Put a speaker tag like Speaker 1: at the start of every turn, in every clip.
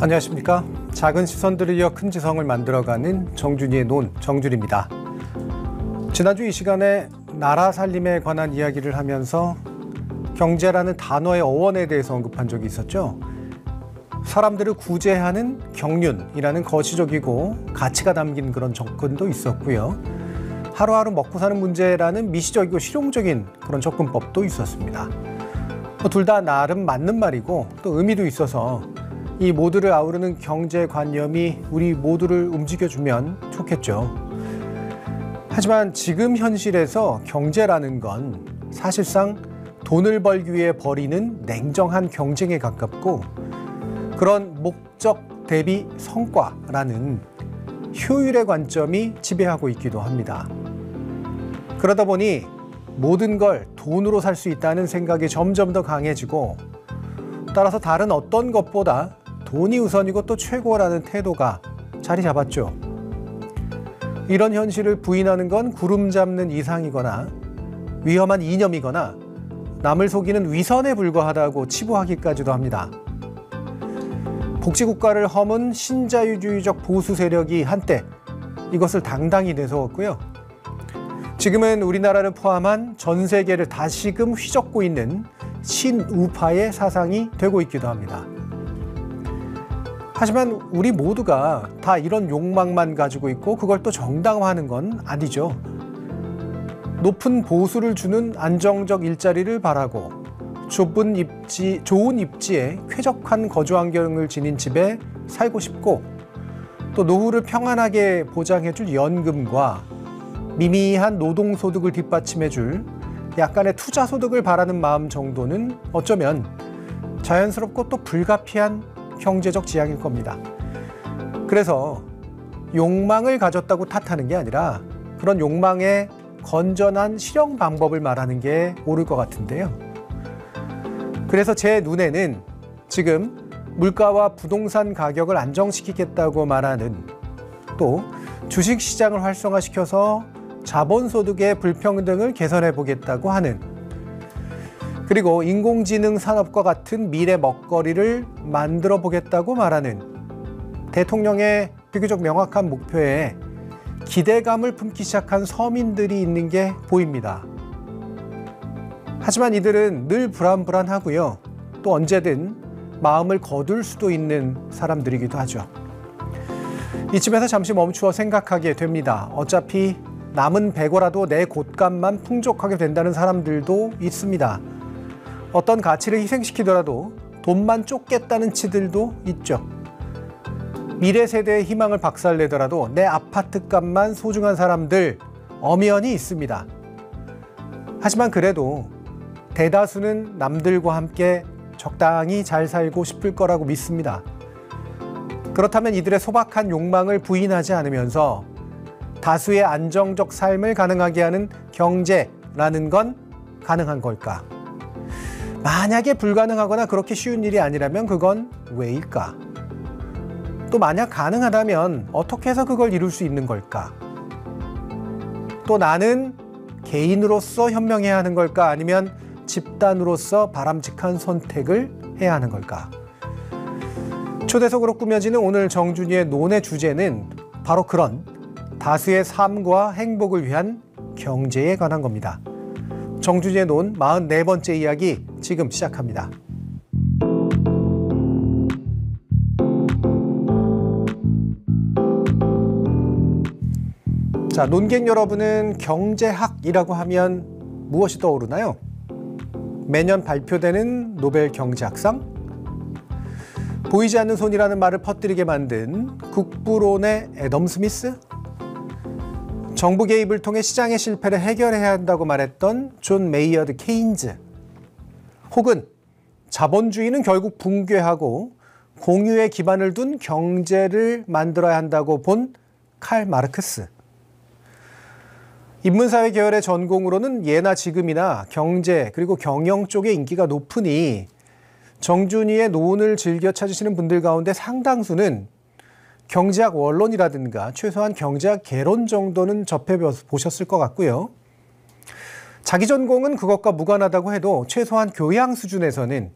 Speaker 1: 안녕하십니까. 작은 시선들을 이어 큰 지성을 만들어가는 정준이의 논, 정준입니다. 지난주 이 시간에 나라 살림에 관한 이야기를 하면서 경제라는 단어의 어원에 대해서 언급한 적이 있었죠. 사람들을 구제하는 경륜이라는 거시적이고 가치가 담긴 그런 접근도 있었고요. 하루하루 먹고 사는 문제라는 미시적이고 실용적인 그런 접근법도 있었습니다. 둘 다 나름 맞는 말이고 또 의미도 있어서 이 모두를 아우르는 경제관념이 우리 모두를 움직여주면 좋겠죠. 하지만 지금 현실에서 경제라는 건 사실상 돈을 벌기 위해 벌이는 냉정한 경쟁에 가깝고 그런 목적 대비 성과라는 효율의 관점이 지배하고 있기도 합니다. 그러다 보니 모든 걸 돈으로 살 수 있다는 생각이 점점 더 강해지고 따라서 다른 어떤 것보다 돈이 우선이고 또 최고라는 태도가 자리 잡았죠. 이런 현실을 부인하는 건 구름 잡는 이상이거나 위험한 이념이거나 남을 속이는 위선에 불과하다고 치부하기까지도 합니다. 복지국가를 허문 신자유주의적 보수 세력이 한때 이것을 당당히 내세웠고요. 지금은 우리나라를 포함한 전 세계를 다시금 휘젓고 있는 신우파의 사상이 되고 있기도 합니다. 하지만 우리 모두가 다 이런 욕망만 가지고 있고 그걸 또 정당화하는 건 아니죠. 높은 보수를 주는 안정적 일자리를 바라고 좋은 입지에 쾌적한 거주 환경을 지닌 집에 살고 싶고 또 노후를 평안하게 보장해줄 연금과 미미한 노동소득을 뒷받침해줄 약간의 투자소득을 바라는 마음 정도는 어쩌면 자연스럽고 또 불가피한 경제적 지향일 겁니다. 그래서 욕망을 가졌다고 탓하는 게 아니라 그런 욕망의 건전한 실현 방법을 말하는 게 옳을 것 같은데요. 그래서 제 눈에는 지금 물가와 부동산 가격을 안정시키겠다고 말하는 또 주식시장을 활성화시켜서 자본소득의 불평등을 개선해 보겠다고 하는 그리고 인공지능 산업과 같은 미래 먹거리를 만들어 보겠다고 말하는 대통령의 비교적 명확한 목표에 기대감을 품기 시작한 서민들이 있는 게 보입니다. 하지만 이들은 늘 불안불안하고요. 또 언제든 마음을 거둘 수도 있는 사람들이기도 하죠. 이쯤에서 잠시 멈추어 생각하게 됩니다. 어차피 남은 배고라도 내 곶감만 풍족하게 된다는 사람들도 있습니다. 어떤 가치를 희생시키더라도 돈만 쫓겠다는 치들도 있죠. 미래 세대의 희망을 박살내더라도 내 아파트값만 소중한 사람들 엄연히 있습니다. 하지만 그래도 대다수는 남들과 함께 적당히 잘 살고 싶을 거라고 믿습니다. 그렇다면 이들의 소박한 욕망을 부인하지 않으면서 다수의 안정적 삶을 가능하게 하는 경제라는 건 가능한 걸까? 만약에 불가능하거나 그렇게 쉬운 일이 아니라면 그건 왜일까? 또 만약 가능하다면 어떻게 해서 그걸 이룰 수 있는 걸까? 또 나는 개인으로서 현명해야 하는 걸까? 아니면 집단으로서 바람직한 선택을 해야 하는 걸까? 초대석으로 꾸며지는 오늘 정준이의 논의 주제는 바로 그런 다수의 삶과 행복을 위한 경제에 관한 겁니다. 정준이의 논 44번째 이야기 지금 시작합니다. 자, 논객 여러분은 경제학이라고 하면 무엇이 떠오르나요? 매년 발표되는 노벨 경제학상? 보이지 않는 손이라는 말을 퍼뜨리게 만든 국부론의 애덤 스미스? 정부 개입을 통해 시장의 실패를 해결해야 한다고 말했던 존 메이어드 케인즈? 혹은 자본주의는 결국 붕괴하고 공유에 기반을 둔 경제를 만들어야 한다고 본 칼 마르크스? 인문사회 계열의 전공으로는 예나 지금이나 경제 그리고 경영 쪽의 인기가 높으니 정준이의 논을 즐겨 찾으시는 분들 가운데 상당수는 경제학 원론이라든가 최소한 경제학 개론 정도는 접해보셨을 것 같고요. 자기 전공은 그것과 무관하다고 해도 최소한 교양 수준에서는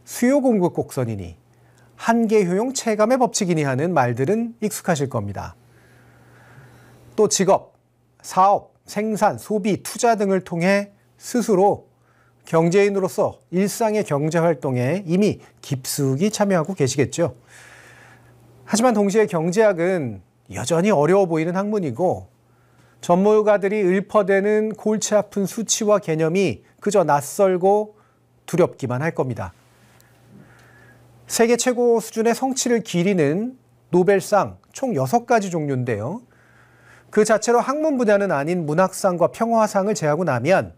Speaker 1: 수요 공급 곡선이니 한계 효용 체감의 법칙이니 하는 말들은 익숙하실 겁니다. 또 직업, 사업, 생산, 소비, 투자 등을 통해 스스로 경제인으로서 일상의 경제활동에 이미 깊숙이 참여하고 계시겠죠. 하지만 동시에 경제학은 여전히 어려워 보이는 학문이고 전문가들이 읊어대는 골치 아픈 수치와 개념이 그저 낯설고 두렵기만 할 겁니다. 세계 최고 수준의 성취를 기리는 노벨상 총 6가지 종류인데요. 그 자체로 학문 분야는 아닌 문학상과 평화상을 제하고 나면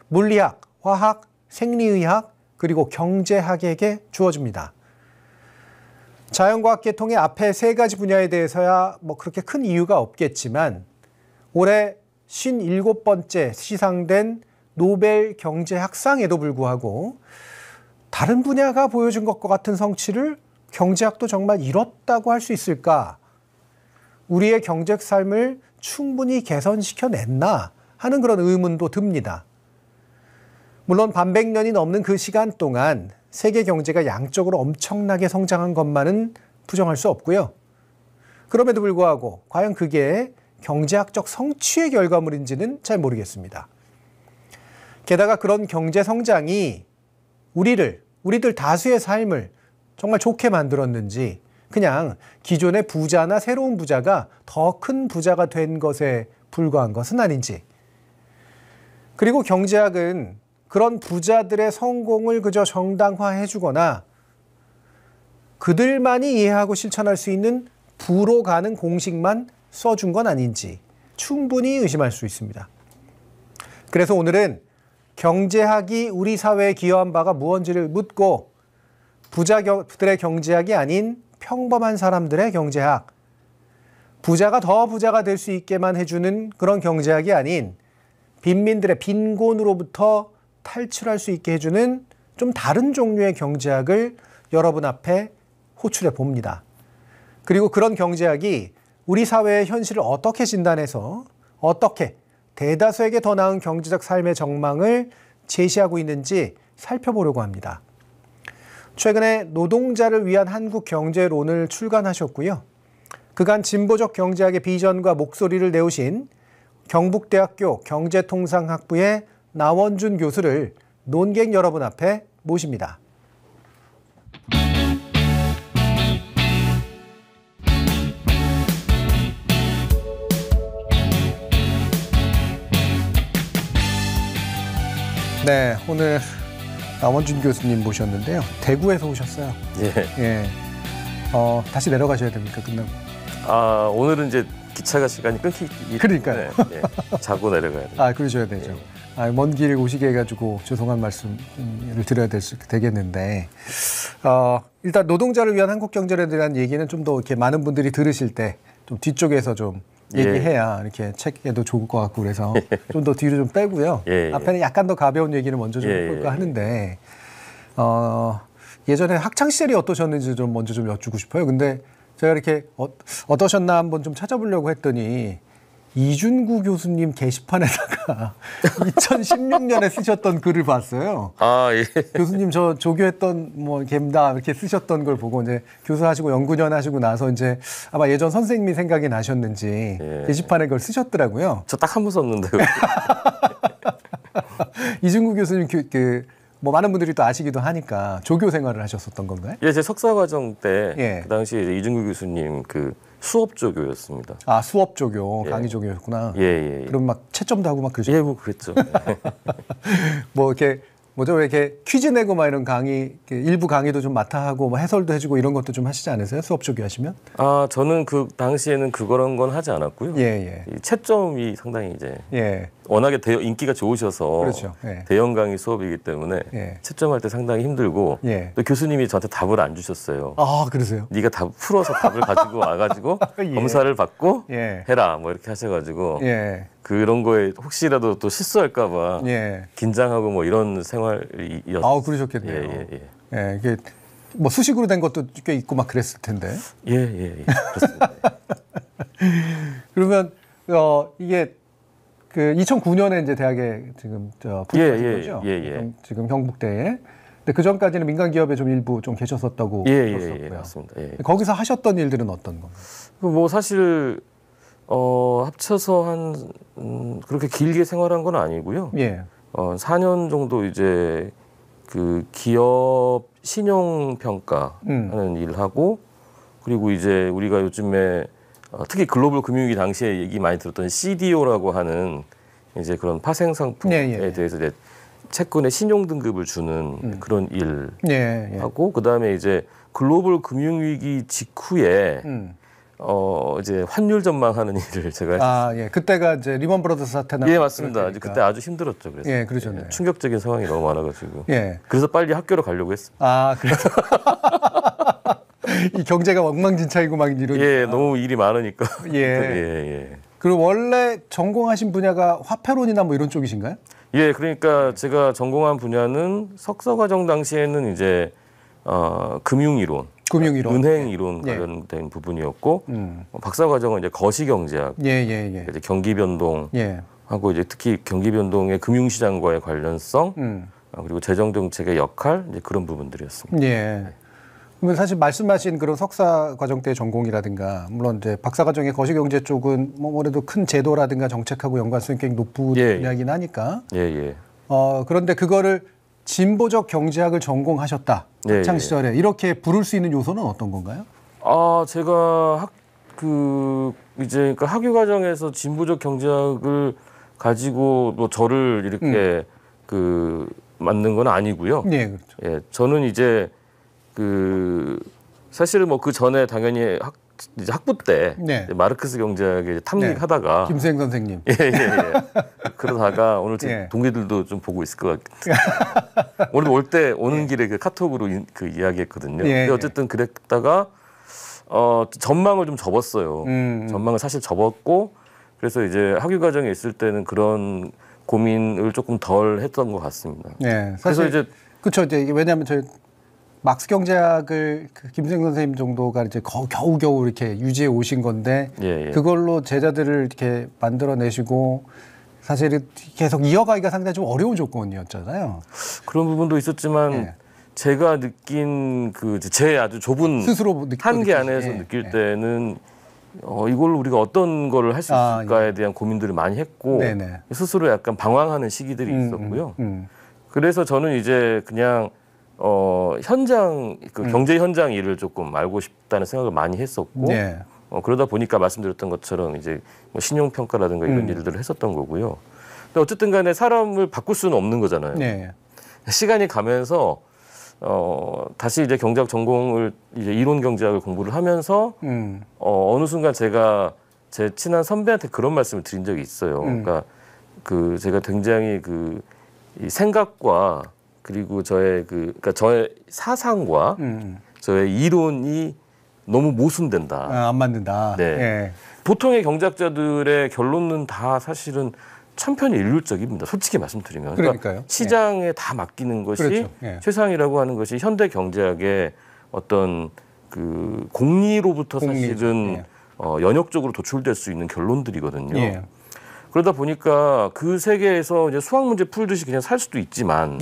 Speaker 1: 물리학, 화학, 생리의학, 그리고 경제학에게 주어집니다. 자연과학 계통의 앞에 3가지 분야에 대해서야 그렇게 큰 이유가 없겠지만 올해 57번째 시상된 노벨 경제학상에도 불구하고 다른 분야가 보여준 것과 같은 성취를 경제학도 정말 이뤘다고 할 수 있을까? 우리의 경제 삶을 충분히 개선시켜냈나 하는 그런 의문도 듭니다. 물론 반백년이 넘는 그 시간 동안 세계 경제가 양적으로 엄청나게 성장한 것만은 부정할 수 없고요. 그럼에도 불구하고 과연 그게 경제학적 성취의 결과물인지는 잘 모르겠습니다. 게다가 그런 경제 성장이 우리들 다수의 삶을 정말 좋게 만들었는지 그냥 기존의 부자나 새로운 부자가 더 큰 부자가 된 것에 불과한 것은 아닌지. 그리고 경제학은 그런 부자들의 성공을 그저 정당화해주거나 그들만이 이해하고 실천할 수 있는 부로 가는 공식만 써준 건 아닌지 충분히 의심할 수 있습니다. 그래서 오늘은 경제학이 우리 사회에 기여한 바가 무언지를 묻고 부자들의 경제학이 아닌 평범한 사람들의 경제학, 부자가 더 부자가 될 수 있게만 해주는 그런 경제학이 아닌 빈민들의 빈곤으로부터 탈출할 수 있게 해주는 좀 다른 종류의 경제학을 여러분 앞에 호출해 봅니다. 그리고 그런 경제학이 우리 사회의 현실을 어떻게 진단해서 어떻게 대다수에게 더 나은 경제적 삶의 전망을 제시하고 있는지 살펴보려고 합니다. 최근에 노동자를 위한 한국 경제론을 출간하셨고요. 그간 진보적 경제학의 비전과 목소리를 내오신 경북대학교 경제통상학부의 나원준 교수를 논객 여러분 앞에 모십니다. 네, 오늘 나원준 교수님 모셨는데요. 대구에서 오셨어요.
Speaker 2: 예.
Speaker 1: 예. 다시 내려가셔야 됩니까? 끝나고?
Speaker 2: 오늘은 이제 기차가 시간이 끊기기
Speaker 1: 그러니까요.
Speaker 2: 예, 자고 내려가야 돼요.
Speaker 1: 그러셔야 되죠.
Speaker 2: 예.
Speaker 1: 먼 길 오시게 해가지고 죄송한 말씀을 드려야 되겠는데, 일단 노동자를 위한 한국 경제에 대한 얘기는 좀 더 이렇게 많은 분들이 들으실 때 좀 뒤쪽에서 좀 얘기해야 이렇게 책에도 좋을 것 같고 그래서 좀 더 뒤로 좀 빼고요. 앞에는 약간 더 가벼운 얘기를 먼저 좀 해볼까 하는데, 예전에 학창 시절이 어떠셨는지 좀 먼저 좀 여쭈고 싶어요. 근데 제가 이렇게 어떠셨나 한번 좀 찾아보려고 했더니 이준구 교수님 게시판에다가 2016년에 쓰셨던 글을 봤어요.
Speaker 2: 예.
Speaker 1: 교수님 저 조교했던 갬다 이렇게 쓰셨던 걸 보고 이제 교수하시고 연구년 하시고 나서 이제 아마 예전 선생님이 생각이 나셨는지 게시판에 그걸 쓰셨더라고요.
Speaker 2: 저 딱 한 번 썼는데.
Speaker 1: 이준구 교수님 많은 분들이 또 아시기도 하니까 조교 생활을 하셨었던 건가요?
Speaker 2: 예, 제 석사 과정 때 그 당시에 이제 이준구 교수님 수업 조교였습니다.
Speaker 1: 수업 조교, 강의 조교였구나.
Speaker 2: 예.
Speaker 1: 그럼 막 채점도 하고 막 그러셨어요?
Speaker 2: 그랬죠.
Speaker 1: 이렇게 왜 이렇게 퀴즈 내고 막 이런 강의, 일부 강의도 좀 맡아 하고 해설도 해주고 이런 것도 좀 하시지 않으세요? 수업 조교 하시면?
Speaker 2: 저는 그 당시에는 그런 건 하지 않았고요. 이 채점이 상당히 이제 워낙에 인기가 좋으셔서
Speaker 1: 그렇죠.
Speaker 2: 대형 강의 수업이기 때문에 채점할 때 상당히 힘들고 또 교수님이 저한테 답을 안 주셨어요.
Speaker 1: 그러세요?
Speaker 2: 네가 답 풀어서 답을 가지고 와가지고 검사를 받고 해라 이렇게 하셔가지고 그런 거에 혹시라도 또 실수할까 봐 긴장하고 이런 생활이었어요.
Speaker 1: 그러셨겠네요. 이게 수식으로 된 것도 꽤 있고 막 그랬을 텐데.
Speaker 2: 그렇습니다.
Speaker 1: 그러면 이게 2009년에 이제 대학에 지금 붙으신 거죠? 지금 경북대에. 근데 그 전까지는 민간 기업에 좀 일부 좀 계셨었다고
Speaker 2: 들었었고요. 맞습니다.
Speaker 1: 거기서 하셨던 일들은 어떤 건가요?
Speaker 2: 뭐 사실 합쳐서 한 그렇게 길게 생활한 건 아니고요. 4년 정도 이제 그 기업 신용 평가하는 일을 하고, 그리고 이제 우리가 요즘에 특히 글로벌 금융위기 당시에 얘기 많이 들었던 CDO라고 하는 이제 그런 파생 상품에 대해서 이제 채권의 신용 등급을 주는 그런 일 하고, 그다음에 이제 글로벌 금융위기 직후에 이제 환율 전망하는 일을 제가 했어요.
Speaker 1: 그때가 이제 리먼 브러더스 사태 나.
Speaker 2: 맞습니다. 그때 아주 힘들었죠. 그래서
Speaker 1: 그러셨네요.
Speaker 2: 충격적인 상황이 너무 많아가지고. 그래서 빨리 학교로 가려고 했습니다.
Speaker 1: 그래서 이 경제가 엉망진창이고 막 이러니까.
Speaker 2: 너무 일이 많으니까.
Speaker 1: 그리고 원래 전공하신 분야가 화폐론이나 뭐 이런 쪽이신가요?
Speaker 2: 그러니까 제가 전공한 분야는 석사과정 당시에는 이제 금융이론, 은행 이론 관련된 부분이었고, 박사과정은 이제 거시경제학, 이제 경기 변동 하고 이제 특히 경기 변동의 금융시장과의 관련성, 그리고 재정 정책의 역할, 이제 그런 부분들이었습니다.
Speaker 1: 그러면 사실 말씀하신 그런 석사 과정 때 전공이라든가, 물론 이제 박사 과정의 거시경제 쪽은 뭐 아무래도 큰 제도라든가 정책하고 연관성이 굉장히 높은 분야이긴 하니까. 그런데 그거를 진보적 경제학을 전공하셨다. 학창 시절에 이렇게 부를 수 있는 요소는 어떤 건가요?
Speaker 2: 제가 이제 그러니까 학위 과정에서 진보적 경제학을 가지고 뭐 저를 이렇게 만든 건 아니고요.
Speaker 1: 그렇죠.
Speaker 2: 저는 이제 사실은 뭐 그 전에 당연히 이제 학부 때 마르크스 경제학에 탐닉하다가
Speaker 1: 김수행 선생님.
Speaker 2: 그러다가 오늘 동기들도 좀 보고 있을 것 같아요. 오늘 올 때 오는 길에 그 카톡으로 그 이야기했거든요. 근데 어쨌든 그랬다가 전망을 좀 접었어요. 전망을 사실 접었고, 그래서 이제 학위 과정에 있을 때는 그런 고민을 조금 덜 했던 것 같습니다.
Speaker 1: 사실 이제 그렇죠. 이제 왜냐하면 저희 막스 경제학을 김수행 선생님 정도가 이제 겨우겨우 이렇게 유지해 오신 건데, 그걸로 제자들을 이렇게 만들어내시고 사실은 계속 이어가기가 상당히 좀 어려운 조건이었잖아요.
Speaker 2: 그런 부분도 있었지만 제가 느낀 제 아주 좁은
Speaker 1: 스스로
Speaker 2: 한계 안에서 느낄 때는 이걸 우리가 어떤 거를 할 수 있을까에 대한 고민들을 많이 했고, 스스로 약간 방황하는 시기들이 있었고요. 그래서 저는 이제 그냥 현장 경제 현장 일을 조금 알고 싶다는 생각을 많이 했었고, 그러다 보니까 말씀드렸던 것처럼 이제 뭐 신용 평가라든가 이런 일들을 했었던 거고요. 근데 어쨌든 간에 사람을 바꿀 수는 없는 거잖아요. 시간이 가면서 다시 이제 경제학 전공을 이제 이론 경제학을 공부를 하면서 어느 순간 제가 제 친한 선배한테 그런 말씀을 드린 적이 있어요. 그러니까 제가 굉장히 이 생각과 그리고 그러니까 저의 사상과 저의 이론이 너무 모순된다.
Speaker 1: 안 맞는다.
Speaker 2: 보통의 경제학자들의 결론은 다 사실은 천편일률적입니다. 솔직히 말씀드리면.
Speaker 1: 그러니까요.
Speaker 2: 시장에 다 맡기는 것이 최상이라고 하는 것이 현대 경제학의 어떤 공리로부터 사실은 연역적으로 도출될 수 있는 결론들이거든요. 그러다 보니까 그 세계에서 이제 수학 문제 풀듯이 그냥 살 수도 있지만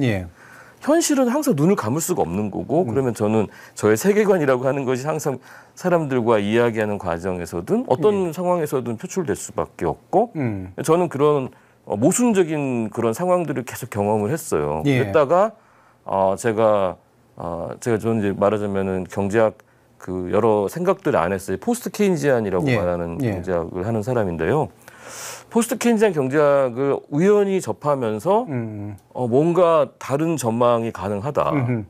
Speaker 2: 현실은 항상 눈을 감을 수가 없는 거고, 그러면 저는 저의 세계관이라고 하는 것이 항상 사람들과 이야기하는 과정에서든 어떤 상황에서든 표출될 수밖에 없고, 저는 그런 모순적인 그런 상황들을 계속 경험을 했어요. 그랬다가 저는 이제 말하자면은 경제학 여러 생각들 안에서 포스트 케인지안이라고 말하는 경제학을 하는 사람인데요. 포스트 케인지안 경제학을 우연히 접하면서 뭔가 다른 전망이 가능하다는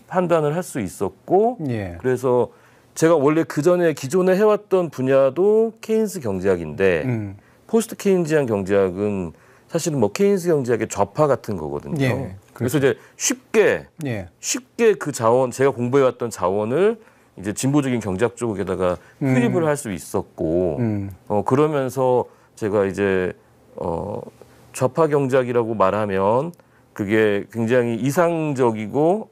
Speaker 2: 판단을 할 수 있었고, 그래서 제가 원래 그전에 기존에 해왔던 분야도 케인스 경제학인데 포스트 케인지안 경제학은 사실은 뭐 케인스 경제학의 좌파 같은 거거든요. 그래서 이제 쉽게 그 자원, 제가 공부해왔던 자원을 이제 진보적인 경제학 쪽에다가 투입을 할 수 있었고, 그러면서 제가 이제 좌파 경제학이라고 말하면 그게 굉장히 이상적이고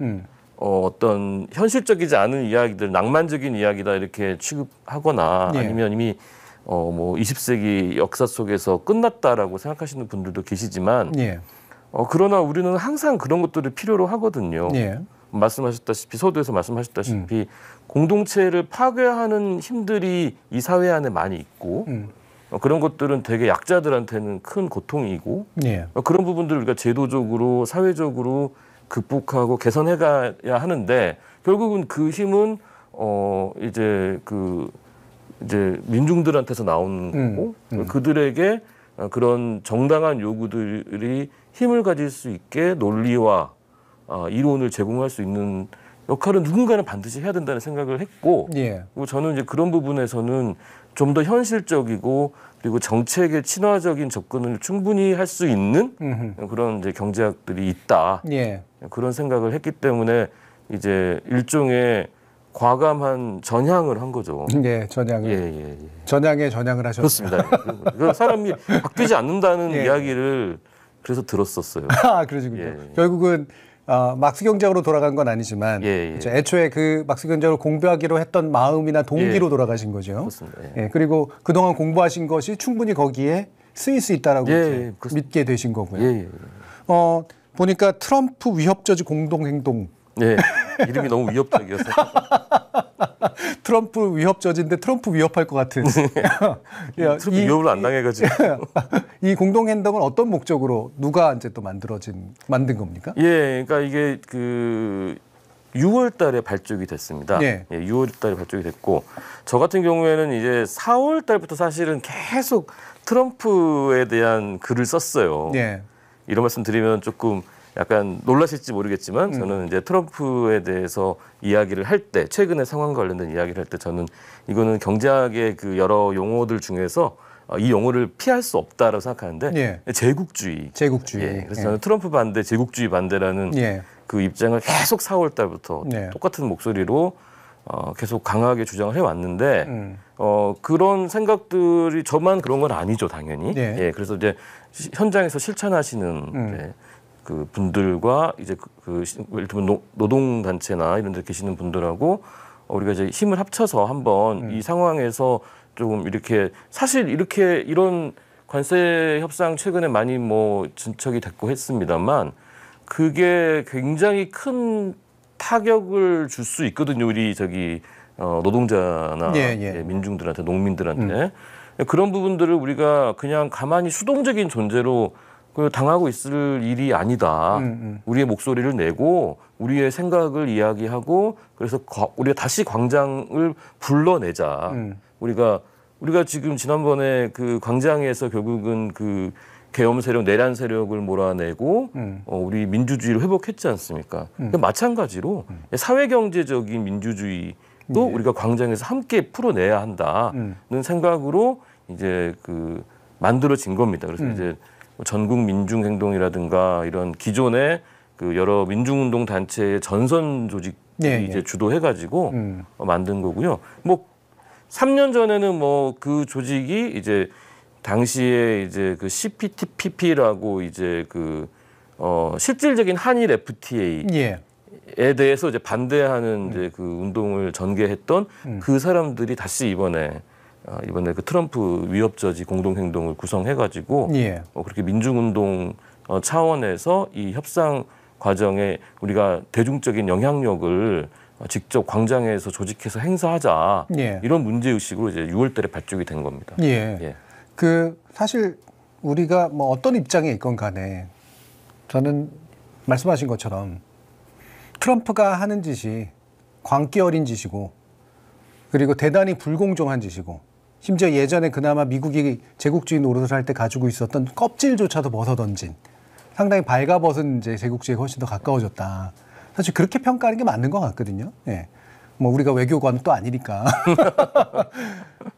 Speaker 2: 어떤 현실적이지 않은 이야기들, 낭만적인 이야기다 이렇게 취급하거나 아니면 이미 뭐 20세기 역사 속에서 끝났다라고 생각하시는 분들도 계시지만 그러나 우리는 항상 그런 것들을 필요로 하거든요.
Speaker 1: 예.
Speaker 2: 말씀하셨다시피 서두에서 말씀하셨다시피 공동체를 파괴하는 힘들이 이 사회 안에 많이 있고 그런 것들은 되게 약자들한테는 큰 고통이고
Speaker 1: 예.
Speaker 2: 그런 부분들을 우리가 제도적으로 사회적으로 극복하고 개선해가야 하는데 결국은 그 힘은 이제 민중들한테서 나오는 거고 그들에게 그런 정당한 요구들이 힘을 가질 수 있게 논리와 이론을 제공할 수 있는 역할은 누군가는 반드시 해야 된다는 생각을 했고,
Speaker 1: 예.
Speaker 2: 그리고 저는 이제 그런 부분에서는 좀 더 현실적이고 그리고 정책의 친화적인 접근을 충분히 할 수 있는 그런 이제 경제학들이 있다.
Speaker 1: 예.
Speaker 2: 그런 생각을 했기 때문에 이제 일종의 과감한 전향을 한 거죠.
Speaker 1: 예, 전향을.
Speaker 2: 예.
Speaker 1: 전향에 전향을 하셨어요.
Speaker 2: 그렇습니다. 그 사람이 바뀌지 않는다는
Speaker 1: 예.
Speaker 2: 이야기를 그래서 들었었어요.
Speaker 1: 그러시군요.
Speaker 2: 예.
Speaker 1: 결국은 막스 경제학으로 돌아간 건 아니지만 그렇죠. 애초에 그 막스 경제학을 공부하기로 했던 마음이나 동기로 돌아가신 거죠.
Speaker 2: 그렇습니다.
Speaker 1: 예. 그리고 그동안 공부하신 것이 충분히 거기에 쓰일 수 있다라고 믿게 되신 거고요. 보니까 트럼프 위협저지 공동행동.
Speaker 2: 네, 이름이 너무 위협적이어서.
Speaker 1: 트럼프 위협저지인데 트럼프 위협할 것 같은.
Speaker 2: 트럼프 위협을 안 당해가지고.
Speaker 1: 이 공동행동은 어떤 목적으로 누가 이제 또 만든 겁니까?
Speaker 2: 예, 그러니까 이게 그 6월달에 발족이 됐습니다.
Speaker 1: 예.
Speaker 2: 6월달에 발족이 됐고 저 같은 경우에는 이제 4월달부터 사실은 계속 트럼프에 대한 글을 썼어요.
Speaker 1: 예.
Speaker 2: 이런 말씀 드리면 조금 약간 놀라실지 모르겠지만 저는 이제 트럼프에 대해서 이야기를 할 때 최근의 상황과 관련된 이야기를 할 때 저는 이거는 경제학의 그 여러 용어들 중에서 이 용어를 피할 수 없다라고 생각하는데 제국주의. 그래서 저는 트럼프 반대, 제국주의 반대라는 그 입장을 계속 4월 달부터 똑같은 목소리로 계속 강하게 주장을 해왔는데 그런 생각들이 저만 그런 건 아니죠, 당연히. 그래서 이제 현장에서 실천하시는 그 분들과 이제 예를 들면 노동단체나 이런 데 계시는 분들하고 우리가 이제 힘을 합쳐서 한번 이 상황에서 조금 이렇게 사실 이런 관세 협상 최근에 많이 뭐 진척이 됐고 했습니다만 그게 굉장히 큰 타격을 줄 수 있거든요. 우리 노동자나 민중들한테, 농민들한테. 그런 부분들을 우리가 그냥 가만히 수동적인 존재로 당하고 있을 일이 아니다. 우리의 목소리를 내고 우리의 생각을 이야기하고 그래서 우리가 다시 광장을 불러내자. 우리가 지금 지난번에 그 광장에서 결국은 그 계엄 세력, 내란 세력을 몰아내고 우리 민주주의를 회복했지 않습니까? 마찬가지로 사회경제적인 민주주의도 우리가 광장에서 함께 풀어내야 한다는 생각으로 이제 그 만들어진 겁니다. 그래서 이제 전국 민중행동이라든가 이런 기존의 그 여러 민중운동 단체의 전선 조직이 이제 주도해가지고 만든 거고요. 뭐 3년 전에는 뭐 그 조직이 이제 당시에 이제 그 CPTPP라고 이제 그 실질적인 한일 FTA에 대해서 이제 반대하는 이제 그 운동을 전개했던 그 사람들이 다시 이번에 그 트럼프 위협저지 공동행동을 구성해가지고 그렇게 민중운동 차원에서 이 협상 과정에 우리가 대중적인 영향력을 직접 광장에서 조직해서 행사하자 이런 문제의식으로 이제 6월달에 발족이 된 겁니다.
Speaker 1: 그 사실 우리가 뭐 어떤 입장에 있건 간에 저는 말씀하신 것처럼 트럼프가 하는 짓이 광기 어린 짓이고 그리고 대단히 불공정한 짓이고 심지어 예전에 그나마 미국이 제국주의 노릇을 할 때 가지고 있었던 껍질조차도 벗어던진 상당히 발가벗은 이제 제국주의에 훨씬 더 가까워졌다. 사실 그렇게 평가하는 게 맞는 것 같거든요. 뭐 우리가 외교관은 또 아니니까.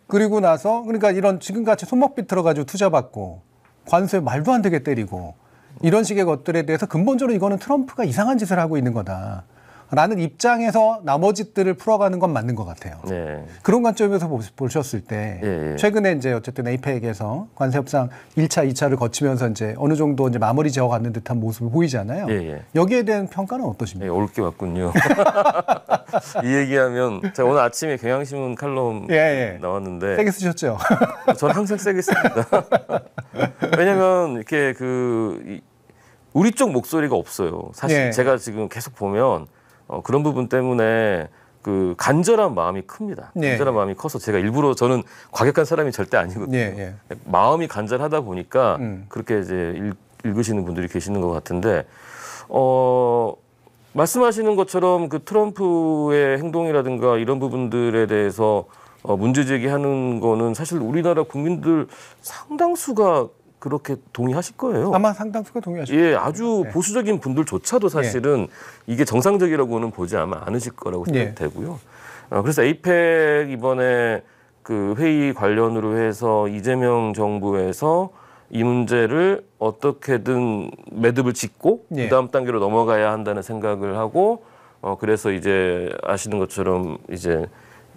Speaker 1: 그리고 나서 그러니까 이런 지금같이 손목 비틀어가지고 투자받고 관세 말도 안 되게 때리고 이런 식의 것들에 대해서 근본적으로 이거는 트럼프가 이상한 짓을 하고 있는 거다. 라는 입장에서 나머지들을 풀어가는 건 맞는 것 같아요. 그런 관점에서 보셨을 때 최근에 이제 어쨌든 에이펙에서 관세 협상 1차, 2차를 거치면서 이제 어느 정도 이제 마무리 지어가는 듯한 모습을 보이잖아요. 여기에 대한 평가는 어떠십니까?
Speaker 2: 올 게 왔군요. 이 얘기하면 제가 오늘 아침에 경향신문 칼럼 나왔는데
Speaker 1: 세게 쓰셨죠?
Speaker 2: 저는 항상 세게 씁니다. 왜냐하면 이렇게 우리 쪽 목소리가 없어요. 사실
Speaker 1: 예.
Speaker 2: 제가 지금 계속 보면 그런 부분 때문에 그 간절한 마음이 큽니다. 간절한 마음이 커서 제가 일부러 저는 과격한 사람이 절대 아니거든요. 마음이 간절하다 보니까 그렇게 이제 읽으시는 분들이 계시는 것 같은데 말씀하시는 것처럼 그 트럼프의 행동이라든가 이런 부분들에 대해서 문제 제기하는 거는 사실 우리나라 국민들 상당수가 그렇게 동의하실 거예요.
Speaker 1: 아마 상당수가 동의하실 거예요.
Speaker 2: 예, 아주 보수적인 분들조차도 사실은 이게 정상적이라고는 보지 않으실 거라고 생각이 되고요. 그래서 에이펙 이번에 그 회의 관련으로 해서 이재명 정부에서 이 문제를 어떻게든 매듭을 짓고 그다음 단계로 넘어가야 한다는 생각을 하고 그래서 이제 아시는 것처럼 이제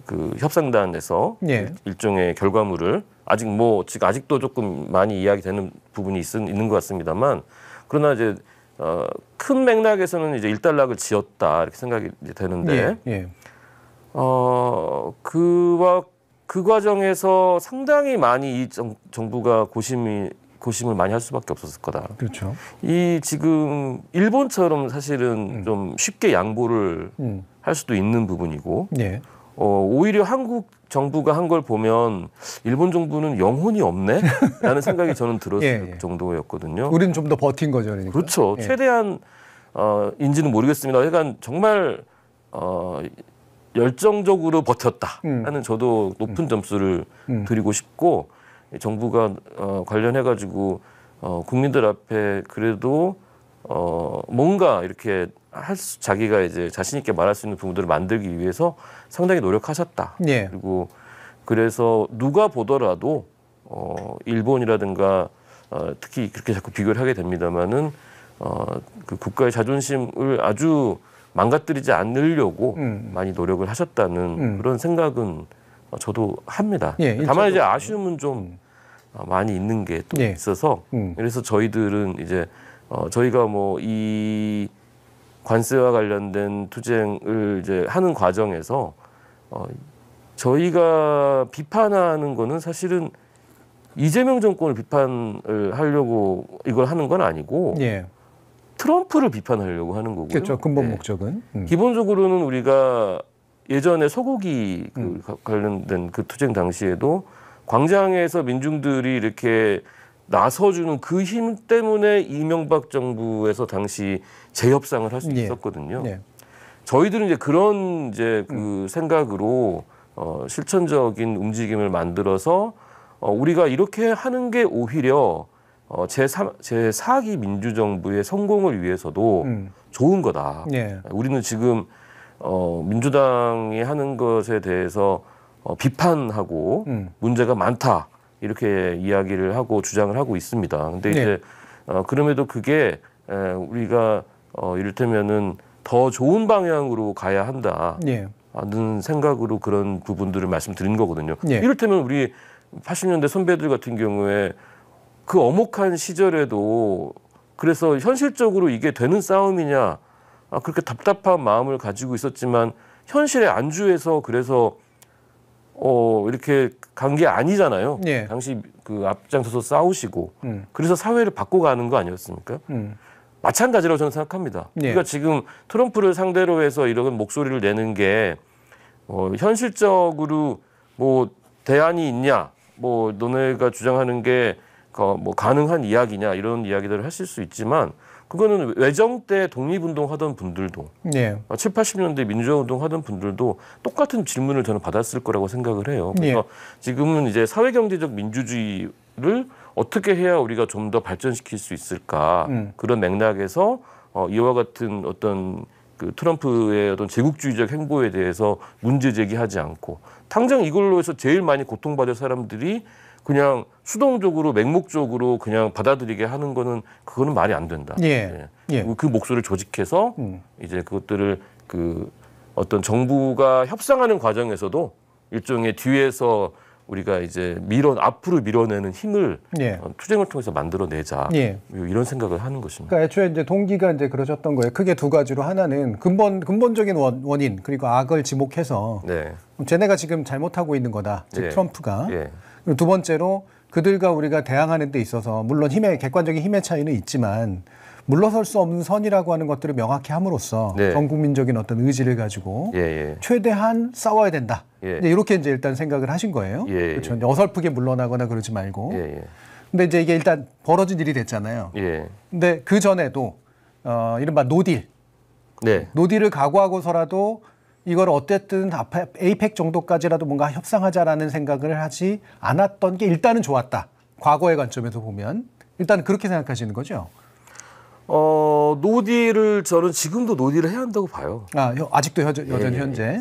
Speaker 2: 그 협상단에서 일종의 결과물을 아직도 조금 많이 이야기되는 부분이 있는 것 같습니다만 그러나 이제 큰 맥락에서는 이제 일단락을 지었다 이렇게 생각이 되는데 그 과정에서 상당히 많이 이 정부가 고심을 많이 할 수밖에 없었을 거다.
Speaker 1: 그렇죠.
Speaker 2: 이 지금 일본처럼 사실은 좀 쉽게 양보를 할 수도 있는 부분이고 오히려 한국 정부가 한 걸 보면 일본 정부는 영혼이 없네? 라는 생각이 저는 들었을 정도였거든요.
Speaker 1: 우리는 좀 더 버틴 거죠. 그러니까.
Speaker 2: 그렇죠. 최대한 인지는 모르겠습니다. 그러니까 정말 열정적으로 버텼다 하는 저도 높은 점수를 드리고 싶고 정부가 관련해가지고 국민들 앞에 그래도 뭔가 이렇게 자기가 이제 자신 있게 말할 수 있는 부분들을 만들기 위해서 상당히 노력하셨다. 그리고 그래서 누가 보더라도 일본이라든가 특히 그렇게 자꾸 비교를 하게 됩니다만은 그 국가의 자존심을 아주 망가뜨리지 않으려고 많이 노력을 하셨다는 그런 생각은 저도 합니다. 다만 이제 아쉬움은 좀 많이 있는 게 또 있어서 그래서 저희들은 이제 저희가 뭐 이 관세와 관련된 투쟁을 이제 하는 과정에서 저희가 비판하는 거는 사실은 이재명 정권을 비판을 하려고 이걸 하는 건 아니고 트럼프를 비판하려고 하는 거고요.
Speaker 1: 그렇죠. 근본 목적은.
Speaker 2: 기본적으로는 우리가 예전에 소고기 관련된 그 투쟁 당시에도 광장에서 민중들이 이렇게 나서주는 그 힘 때문에 이명박 정부에서 당시 재협상을 할 수 있었거든요. 저희들은 이제 그런 이제 그 생각으로 실천적인 움직임을 만들어서 우리가 이렇게 하는 게 오히려 제4기 민주정부의 성공을 위해서도 좋은 거다. 우리는 지금 민주당이 하는 것에 대해서 비판하고 문제가 많다. 이렇게 이야기를 하고 주장을 하고 있습니다. 근데 이제 그럼에도 그게 우리가 이를테면은 더 좋은 방향으로 가야 한다는 생각으로 그런 부분들을 말씀드린 거거든요. 이를테면 우리 80년대 선배들 같은 경우에 그 엄혹한 시절에도 그래서 현실적으로 이게 되는 싸움이냐 그렇게 답답한 마음을 가지고 있었지만 현실에 안주해서 그래서 이렇게 간 게 아니잖아요. 당시 그 앞장서서 싸우시고 그래서 사회를 바꿔가는 거 아니었습니까? 마찬가지라고 저는 생각합니다. 그러니까 지금 트럼프를 상대로 해서 이런 목소리를 내는 게 현실적으로 뭐 대안이 있냐, 뭐 너네가 주장하는 게 뭐 가능한 이야기냐 이런 이야기들을 하실 수 있지만 그거는 외정 때 독립운동 하던 분들도 7, 80년대 민주화운동 하던 분들도 똑같은 질문을 저는 받았을 거라고 생각을 해요. 그래서 지금은 이제 사회경제적 민주주의를 어떻게 해야 우리가 좀 더 발전시킬 수 있을까 그런 맥락에서 이와 같은 어떤 그 트럼프의 어떤 제국주의적 행보에 대해서 문제 제기하지 않고 당장 이걸로 해서 제일 많이 고통받을 사람들이 그냥 수동적으로 맹목적으로 그냥 받아들이게 하는 거는 그거는 말이 안 된다. 그 목소리를 조직해서 이제 그것들을 그 어떤 정부가 협상하는 과정에서도 일종의 뒤에서 우리가 이제 앞으로 밀어내는 힘을 투쟁을 통해서 만들어내자 이런 생각을 하는 것입니다.
Speaker 1: 그러니까 애초에 이제 동기가 이제 그러셨던 거예요. 크게 두 가지로 하나는 근본적인 원인 그리고 악을 지목해서 쟤네가 지금 잘못하고 있는 거다. 즉 트럼프가. 그리고 두 번째로 그들과 우리가 대항하는 데 있어서 물론 객관적인 힘의 차이는 있지만 물러설 수 없는 선이라고 하는 것들을 명확히 함으로써
Speaker 2: 네.
Speaker 1: 전 국민적인 어떤 의지를 가지고
Speaker 2: 예.
Speaker 1: 최대한 싸워야 된다.
Speaker 2: 예.
Speaker 1: 이렇게 이제 일단 생각을 하신 거예요. 그렇죠. 어설프게 물러나거나 그러지 말고. 근데 이제 이게 일단 벌어진 일이 됐잖아요. 근데 그 전에도 이른바 노딜.
Speaker 2: 네.
Speaker 1: 노딜을 각오하고서라도 이걸 어쨌든 에이펙 정도까지라도 뭔가 협상하자라는 생각을 하지 않았던 게 일단은 좋았다. 과거의 관점에서 보면 일단 그렇게 생각하시는 거죠?
Speaker 2: 노딜을 저는 지금도 노딜을 해야 한다고 봐요.
Speaker 1: 아직도 여전히 현재.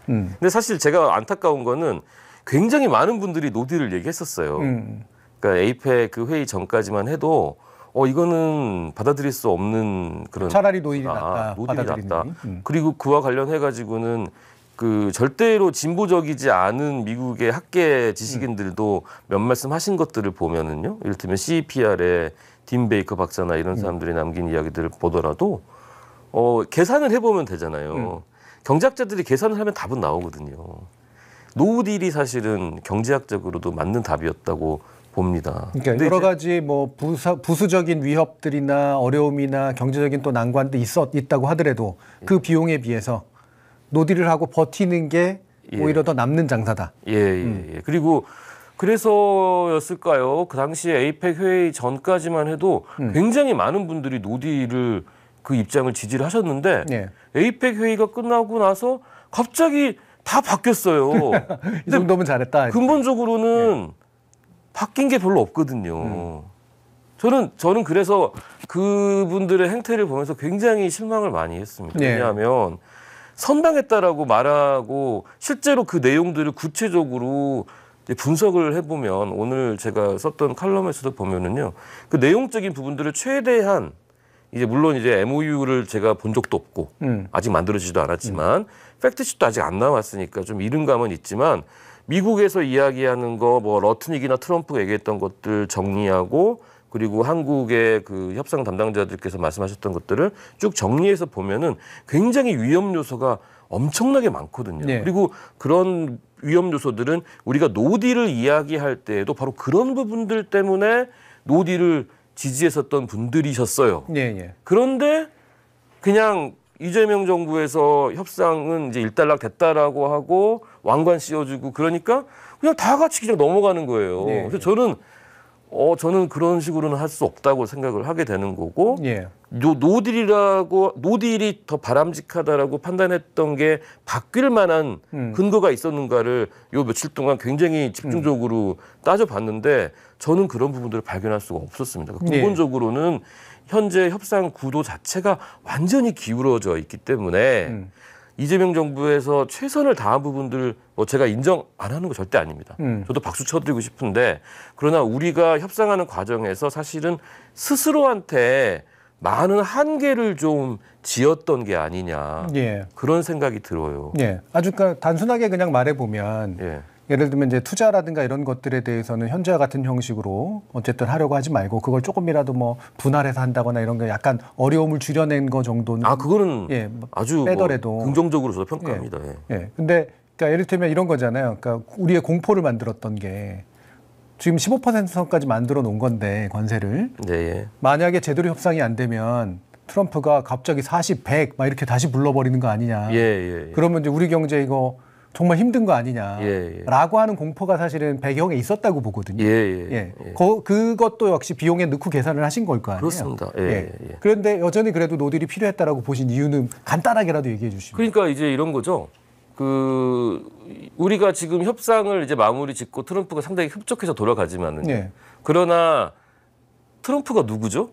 Speaker 2: 근데 사실 제가 안타까운 거는 굉장히 많은 분들이 노딜을 얘기했었어요. 그러니까 에이펙 그 회의 전까지만 해도 이거는 받아들일 수 없는 그런
Speaker 1: 차라리 노딜이 낫다.
Speaker 2: 노딜이 낫다. 그리고 그와 관련해 가지고는 그 절대로 진보적이지 않은 미국의 학계 지식인들도 몇 말씀 하신 것들을 보면은요. 이를테면 CEPR의 딘 베이커 박사나 이런 사람들이 남긴 이야기들을 보더라도 계산을 해보면 되잖아요. 경제학자들이 계산을 하면 답은 나오거든요. 노딜이 사실은 경제학적으로도 맞는 답이었다고 봅니다.
Speaker 1: 그러니까 여러 가지 뭐 부수적인 위협들이나 어려움이나 경제적인 또 난관도 있다고 하더라도 그 비용에 비해서 노딜을 하고 버티는 게 오히려 더 남는 장사다.
Speaker 2: 그리고 그래서였을까요? 그 당시에 에이펙 회의 전까지만 해도 굉장히 많은 분들이 노딜을 그 입장을 지지를 하셨는데 에이펙 회의가 끝나고 나서 갑자기 다 바뀌었어요.
Speaker 1: 이 정도면 잘했다.
Speaker 2: 근본적으로는 바뀐 게 별로 없거든요. 저는 그래서 그분들의 행태를 보면서 굉장히 실망을 많이 했습니다. 왜냐하면 선당했다라고 말하고 실제로 그 내용들을 구체적으로 분석을 해보면 오늘 제가 썼던 칼럼에서도 보면은요, 그 내용적인 부분들을 최대한 물론 MOU를 제가 본 적도 없고 아직 만들어지지도 않았지만 팩트시트도 아직 안 나왔으니까 좀 이른 감은 있지만 미국에서 이야기하는 거 뭐 러트닉이나 트럼프가 얘기했던 것들 정리하고 그리고 한국의 그 협상 담당자들께서 말씀하셨던 것들을 쭉 정리해서 보면은 굉장히 위험 요소가 엄청나게 많거든요. 그리고 그런 위험 요소들은 우리가 노딜을 이야기할 때에도 바로 그런 부분들 때문에 노딜을 지지했었던 분들이셨어요. 그런데 그냥 이재명 정부에서 협상은 일단락 됐다라고 하고 왕관 씌워주고 그러니까 그냥 다 같이 그냥 넘어가는 거예요. 그래서 저는 그런 식으로는 할 수 없다고 생각을 하게 되는 거고 노딜이 더 바람직하다라고 판단했던 게 바뀔 만한 근거가 있었는가를 요 며칠 동안 굉장히 집중적으로 따져봤는데 저는 그런 부분들을 발견할 수가 없었습니다. 근본적으로는 현재 협상 구도 자체가 완전히 기울어져 있기 때문에 이재명 정부에서 최선을 다한 부분들 제가 인정 안 하는 거 절대 아닙니다. 저도 박수 쳐드리고 싶은데 그러나 우리가 협상하는 과정에서 사실은 스스로한테 많은 한계를 좀 지었던 게 아니냐 그런 생각이 들어요.
Speaker 1: 아주 단순하게 그냥 말해보면 예를 들면 이제 투자라든가 이런 것들에 대해서는 현재와 같은 형식으로 어쨌든 하려고 하지 말고 그걸 조금이라도 뭐 분할해서 한다거나 이런 게 약간 어려움을 줄여낸 거 정도는
Speaker 2: 그거는 아주
Speaker 1: 빼더라도
Speaker 2: 긍정적으로 저도 평가합니다.
Speaker 1: 근데 그러니까 예를 들면 이런 거잖아요. 그러니까 우리의 공포를 만들었던 게 지금 15% 선까지 만들어 놓은 건데 관세를 만약에 제대로 협상이 안 되면 트럼프가 갑자기 40, 100 막 이렇게 다시 불러버리는 거 아니냐. 그러면 이제 우리 경제 이거 정말 힘든 거 아니냐라고 하는 공포가 사실은 배경에 있었다고 보거든요. 그것도 역시 비용에 넣고 계산을 하신 걸 거 아니에요.
Speaker 2: 그렇습니다.
Speaker 1: 그런데 여전히 그래도 노딜이 필요했다라고 보신 이유는 간단하게라도 얘기해 주시면.
Speaker 2: 그러니까 이런 거죠. 우리가 지금 협상을 마무리 짓고 트럼프가 상당히 흡족해서 돌아가지만은 그러나 트럼프가 누구죠?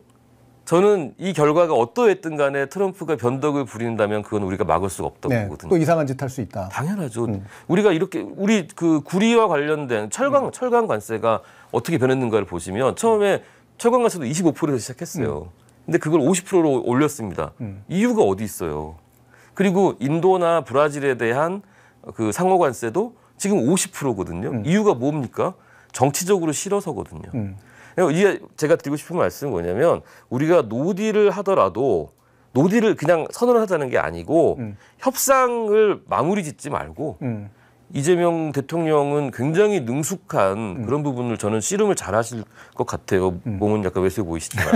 Speaker 2: 저는 이 결과가 어떠했든 간에 트럼프가 변덕을 부린다면 그건 우리가 막을 수가 없다고 보거든요.
Speaker 1: 또 이상한 짓 할 수 있다.
Speaker 2: 당연하죠. 우리가 우리 그 구리와 관련된 철강 관세가 어떻게 변했는가를 보시면 처음에 철강 관세도 25%에서 시작했어요. 근데 그걸 50%로 올렸습니다. 이유가 어디 있어요? 그리고 인도나 브라질에 대한 그 상호 관세도 지금 50%거든요. 이유가 뭡니까? 정치적으로 싫어서거든요. 제가 드리고 싶은 말씀은 뭐냐면 우리가 노딜을 하더라도 노딜을 그냥 선언을 하자는 게 아니고 협상을 마무리 짓지 말고 이재명 대통령은 굉장히 능숙한 그런 부분을 저는 씨름을 잘하실 것 같아요. 몸은 약간 왜소해 보이시지만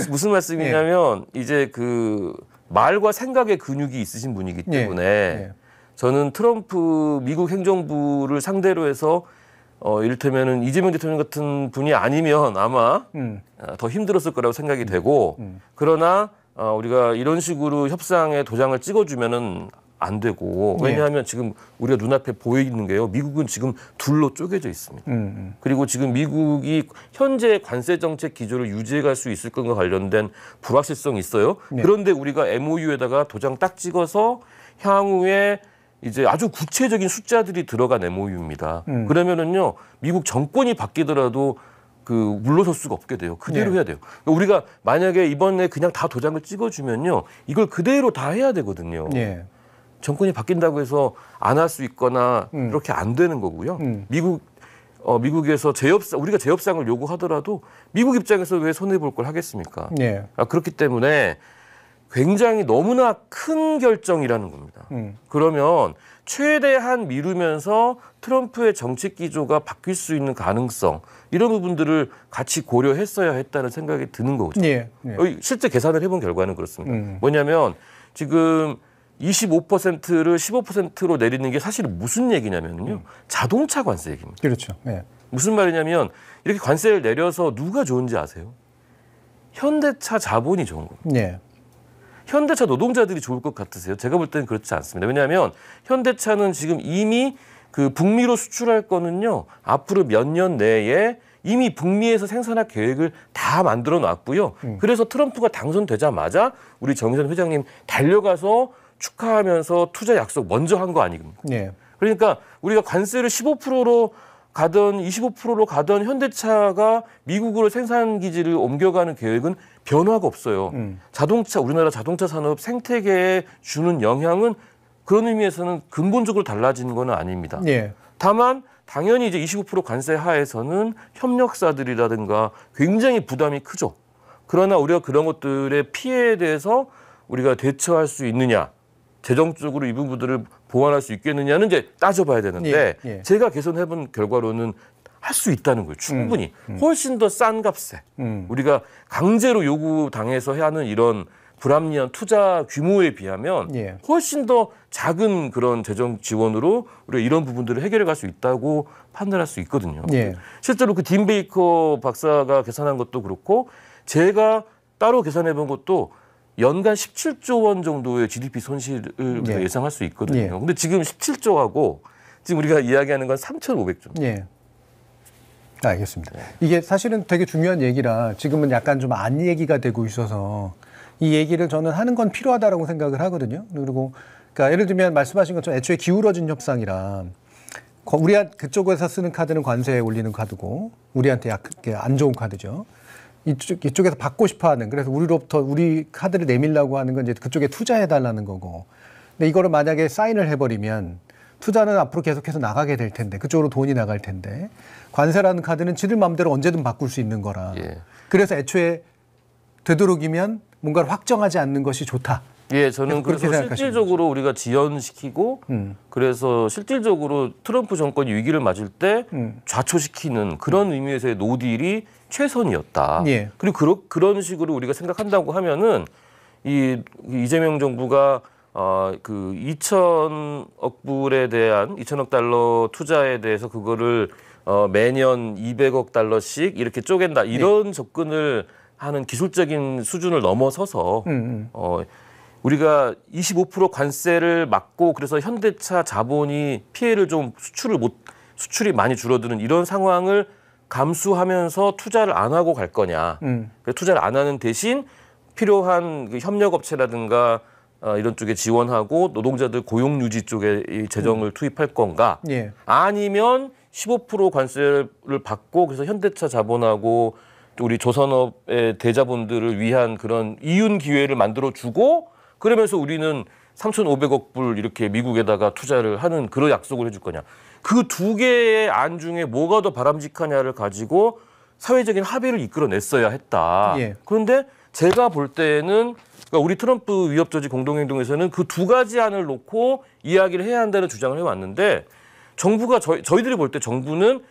Speaker 2: 무슨 말씀이냐면 이제 그 말과 생각의 근육이 있으신 분이기 때문에 저는 트럼프 미국 행정부를 상대로 해서 이를테면은 이재명 대통령 같은 분이 아니면 아마 더 힘들었을 거라고 생각이 되고 그러나 우리가 이런 식으로 협상에 도장을 찍어주면은 안 되고 왜냐하면 지금 우리가 눈앞에 보이는 게요. 미국은 지금 둘로 쪼개져 있습니다. 그리고 지금 미국이 현재 관세 정책 기조를 유지해갈 수 있을 것과 관련된 불확실성이 있어요. 그런데 우리가 MOU에다가 도장 딱 찍어서 향후에 이제 아주 구체적인 숫자들이 들어간 MOU입니다. 그러면은요 미국 정권이 바뀌더라도 그 물러설 수가 없게 돼요. 그대로 해야 돼요. 우리가 만약에 이번에 그냥 다 도장을 찍어주면요 이걸 그대로 다 해야 되거든요. 정권이 바뀐다고 해서 안 할 수 있거나 그렇게 안 되는 거고요. 미국에서 우리가 재협상을 요구하더라도 미국 입장에서 왜 손해볼 걸 하겠습니까? 그렇기 때문에 굉장히 너무나 큰 결정이라는 겁니다. 그러면 최대한 미루면서 트럼프의 정책 기조가 바뀔 수 있는 가능성 이런 부분들을 같이 고려했어야 했다는 생각이 드는 거죠. 실제 계산을 해본 결과는 그렇습니다. 뭐냐면 지금 25%를 15%로 내리는 게 사실 무슨 얘기냐면요. 자동차 관세 얘기입니다.
Speaker 1: 그렇죠.
Speaker 2: 무슨 말이냐면 이렇게 관세를 내려서 누가 좋은지 아세요? 현대차 자본이 좋은 겁니다. 현대차 노동자들이 좋을 것 같으세요? 제가 볼 때는 그렇지 않습니다. 왜냐하면 현대차는 지금 이미 그 북미로 수출할 거는요. 앞으로 몇 년 내에 이미 북미에서 생산할 계획을 다 만들어 놨고요. 그래서 트럼프가 당선되자마자 우리 정의선 회장님 달려가서 축하하면서 투자 약속 먼저 한 거 아니겠습니까? 그러니까 우리가 관세를 15%로 가던 25%로 가던 현대차가 미국으로 생산 기지를 옮겨가는 계획은 변화가 없어요. 우리나라 자동차 산업 생태계에 주는 영향은 그런 의미에서는 근본적으로 달라지는 건 아닙니다. 다만 당연히 이제 25% 관세 하에서는 협력사들이라든가 굉장히 부담이 크죠. 그러나 우리가 그런 것들의 피해에 대해서 우리가 대처할 수 있느냐, 재정적으로 이 부분들을 보완할 수 있겠느냐는 이제 따져봐야 되는데 제가 개선해본 결과로는 할 수 있다는 거예요. 충분히. 훨씬 더 싼 값에 우리가 강제로 요구당해서 해야 하는 이런 불합리한 투자 규모에 비하면 훨씬 더 작은 그런 재정 지원으로 우리가 이런 부분들을 해결해 갈 수 있다고 판단할 수 있거든요. 실제로 그 딘 베이커 박사가 계산한 것도 그렇고 제가 따로 계산해 본 것도 연간 17조 원 정도의 GDP 손실을 우리가 예상할 수 있거든요. 근데 지금 17조하고 지금 우리가 이야기하는 건 3,500조.
Speaker 1: 알겠습니다. 이게 사실은 되게 중요한 얘기라 지금은 약간 좀 안 얘기가 되고 있어서 이 얘기를 저는 하는 건 필요하다라고 생각을 하거든요. 그리고 그러니까 예를 들면 말씀하신 것처럼 애초에 기울어진 협상이라 그쪽에서 쓰는 카드는 관세에 올리는 카드고 우리한테 안 좋은 카드죠. 이쪽에서 받고 싶어하는 그래서 우리로부터 우리 카드를 내밀라고 하는 건 이제 그쪽에 투자해달라는 거고. 근데 이거를 만약에 사인을 해버리면 투자는 앞으로 계속해서 나가게 될 텐데 그쪽으로 돈이 나갈 텐데 관세라는 카드는 지들 마음대로 언제든 바꿀 수 있는 거라. 그래서 애초에 되도록이면 뭔가를 확정하지 않는 것이 좋다.
Speaker 2: 저는 그래서 실질적으로 우리가 지연시키고 그래서 실질적으로 트럼프 정권이 위기를 맞을 때 좌초시키는 그런 의미에서의 노딜이 최선이었다. 그리고 그런 식으로 우리가 생각한다고 하면은 이재명 정부가 그 2천억 불에 대한 2천억 달러 투자에 대해서 그거를 매년 200억 달러씩 이렇게 쪼갠다. 이런 접근을 하는 기술적인 수준을 넘어서서 우리가 25% 관세를 막고 그래서 현대차 자본이 피해를 좀 수출이 많이 줄어드는 이런 상황을 감수하면서 투자를 안 하고 갈 거냐. 투자를 안 하는 대신 필요한 그 협력업체라든가 이런 쪽에 지원하고 노동자들 고용 유지 쪽에 이 재정을 투입할 건가? 아니면 15% 관세를 받고 그래서 현대차 자본하고 우리 조선업의 대자본들을 위한 그런 이윤 기회를 만들어 주고 그러면서 우리는 3,500억 불 이렇게 미국에다가 투자를 하는 그런 약속을 해줄 거냐. 그 두 개의 안 중에 뭐가 더 바람직하냐를 가지고 사회적인 합의를 이끌어냈어야 했다. 그런데 제가 볼 때는 그러니까 우리 트럼프 위협 저지 공동행동에서는 그 두 가지 안을 놓고 이야기를 해야 한다는 주장을 해왔는데 정부가 저희들이 볼 때 정부는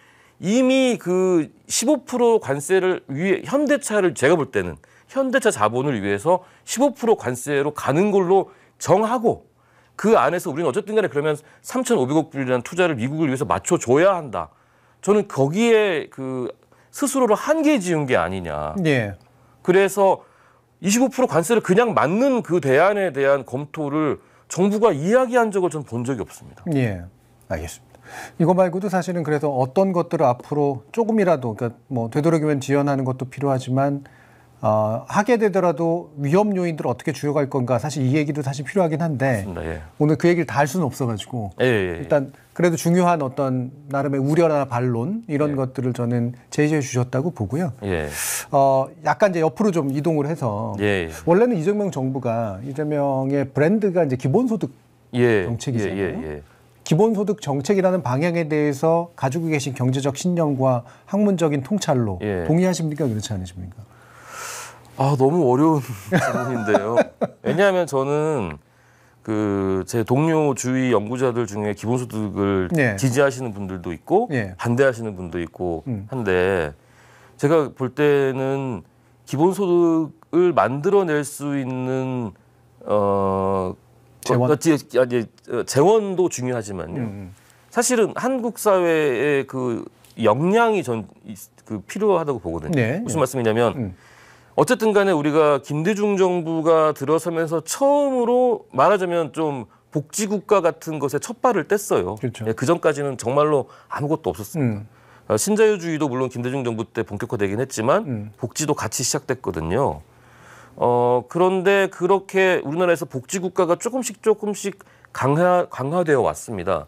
Speaker 2: 이미 그 15% 관세를 위해 현대차를 제가 볼 때는 현대차 자본을 위해서 15% 관세로 가는 걸로 정하고 그 안에서 우리는 어쨌든 간에 그러면 3,500억 불이라는 투자를 미국을 위해서 맞춰줘야 한다. 저는 거기에 그 스스로를 한계 지은 게 아니냐.
Speaker 1: 예.
Speaker 2: 그래서 25% 관세를 그냥 맞는 그 대안에 대한 검토를 정부가 이야기한 적을 저는 본 적이 없습니다.
Speaker 1: 예, 알겠습니다. 이거 말고도 사실은 그래서 어떤 것들을 앞으로 조금이라도 그러니까 뭐 되도록이면 지연하는 것도 필요하지만 하게 되더라도 위험 요인들을 어떻게 줄여갈 건가 사실 이 얘기도 사실 필요하긴 한데
Speaker 2: 예.
Speaker 1: 오늘 그 얘기를 다 할 수는 없어가지고
Speaker 2: 예.
Speaker 1: 일단 그래도 중요한 어떤 나름의 우려나 반론 이런 것들을 저는 제시해 주셨다고 보고요.
Speaker 2: 예.
Speaker 1: 약간 이제 옆으로 좀 이동을 해서 원래는 이재명 정부가 이재명의 브랜드가 이제 기본소득 정책이잖아요. 기본소득 정책이라는 방향에 대해서 가지고 계신 경제적 신념과 학문적인 통찰로 동의하십니까? 그렇지 않으십니까?
Speaker 2: 너무 어려운 질문인데요. 왜냐하면 저는 제 동료 주위 연구자들 중에 기본소득을 지지하시는 분들도 있고 반대하시는 분도 있고 한데 제가 볼 때는 기본소득을 만들어낼 수 있는 재원도 중요하지만요. 사실은 한국 사회의 그 역량이 필요하다고 보거든요. 무슨 말씀이냐면 어쨌든 간에 우리가 김대중 정부가 들어서면서 처음으로 말하자면 좀 복지국가 같은 것에 첫 발을 뗐어요.
Speaker 1: 그렇죠.
Speaker 2: 그 전까지는 정말로 아무것도 없었습니다. 신자유주의도 물론 김대중 정부 때 본격화되긴 했지만 복지도 같이 시작됐거든요. 그런데 그렇게 우리나라에서 복지국가가 조금씩 강화되어 왔습니다.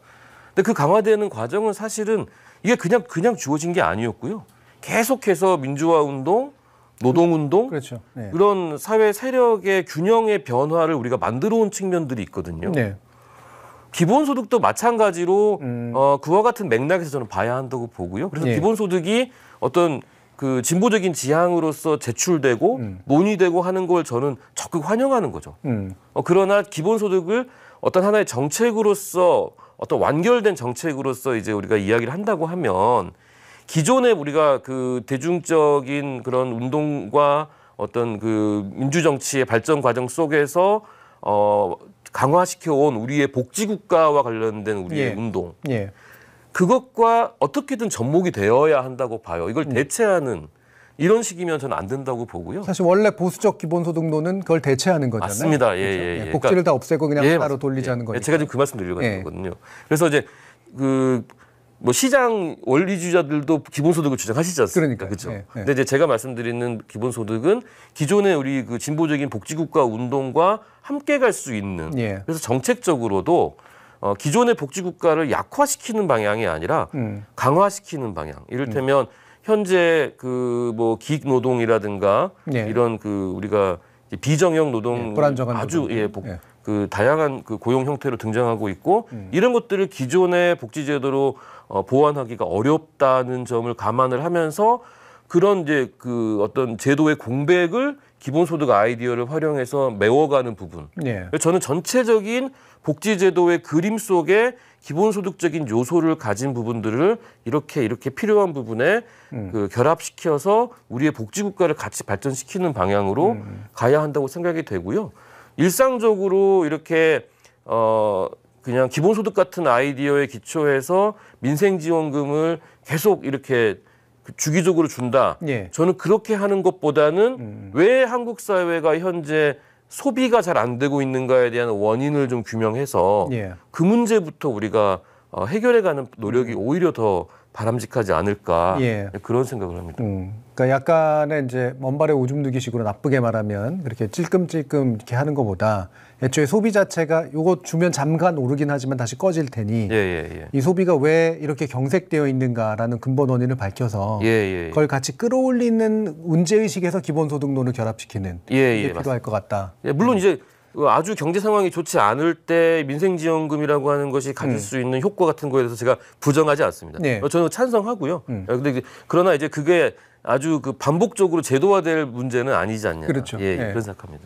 Speaker 2: 근데 그 강화되는 과정은 사실은 이게 그냥 주어진 게 아니었고요. 계속해서 민주화운동, 노동운동
Speaker 1: 그렇죠.
Speaker 2: 그런 사회 세력의 균형의 변화를 우리가 만들어온 측면들이 있거든요. 기본소득도 마찬가지로 그와 같은 맥락에서 저는 봐야 한다고 보고요. 그래서 기본소득이 어떤 그 진보적인 지향으로서 제출되고 논의되고 하는 걸 저는 적극 환영하는 거죠. 그러나 기본소득을 어떤 하나의 정책으로서 어떤 완결된 정책으로서 이제 우리가 이야기를 한다고 하면 기존에 우리가 그 대중적인 그런 운동과 어떤 그 민주정치의 발전 과정 속에서 강화시켜 온 우리의 복지국가와 관련된 우리의 운동. 그것과 어떻게든 접목이 되어야 한다고 봐요. 이걸 대체하는 이런 식이면 저는 안 된다고 보고요.
Speaker 1: 사실 원래 보수적 기본소득론은 그걸 대체하는 거잖아요.
Speaker 2: 맞습니다.
Speaker 1: 그렇죠? 복지를 다 없애고 그냥 하나로 돌리자는 거니까.
Speaker 2: 제가 지금 그 말씀 드리려고 했거든요. 그래서 이제 뭐 시장 원리주의자들도 기본소득을 주장하시지 않습니까? 그렇죠. 근데 이제 제가 말씀드리는 기본소득은 기존의 우리 그 진보적인 복지국가 운동과 함께 갈 수 있는 그래서 정책적으로도 기존의 복지국가를 약화시키는 방향이 아니라 강화시키는 방향. 이를테면 현재 그 뭐 기익노동이라든가 이런 그 우리가 비정형 노동
Speaker 1: 불안정한
Speaker 2: 아주 노동. 그 다양한 그 고용 형태로 등장하고 있고 이런 것들을 기존의 복지제도로 보완하기가 어렵다는 점을 감안을 하면서 그런 이제 그 어떤 제도의 공백을 기본소득 아이디어를 활용해서 메워가는 부분. 저는 전체적인 복지제도의 그림 속에 기본소득적인 요소를 가진 부분들을 이렇게 필요한 부분에 그 결합시켜서 우리의 복지국가를 같이 발전시키는 방향으로 가야 한다고 생각이 되고요. 일상적으로 이렇게 그냥 기본소득 같은 아이디어에 기초해서 민생지원금을 계속 이렇게 주기적으로 준다. 저는 그렇게 하는 것보다는 왜 한국 사회가 현재 소비가 잘 안 되고 있는가에 대한 원인을 좀 규명해서 그 문제부터 우리가 해결해가는 노력이 오히려 더 바람직하지 않을까 그런 생각을 합니다.
Speaker 1: 그러니까 약간의 이제 먼발의 오줌 누기식으로 나쁘게 말하면 그렇게 찔끔찔끔 이렇게 하는 것보다 애초에 소비 자체가 요거 주면 잠깐 오르긴 하지만 다시 꺼질 테니 이 소비가 왜 이렇게 경색되어 있는가라는 근본 원인을 밝혀서 그걸 같이 끌어올리는 문제의식에서 기본소득론을 결합시키는 게 필요할 것 같다.
Speaker 2: 물론 이제 아주 경제 상황이 좋지 않을 때 민생지원금이라고 하는 것이 가질 수 있는 효과 같은 거에 대해서 제가 부정하지 않습니다. 저는 찬성하고요. 근데 그러나 이제 그게 아주 그 반복적으로 제도화될 문제는 아니지 않냐.
Speaker 1: 그렇죠.
Speaker 2: 그런 생각합니다.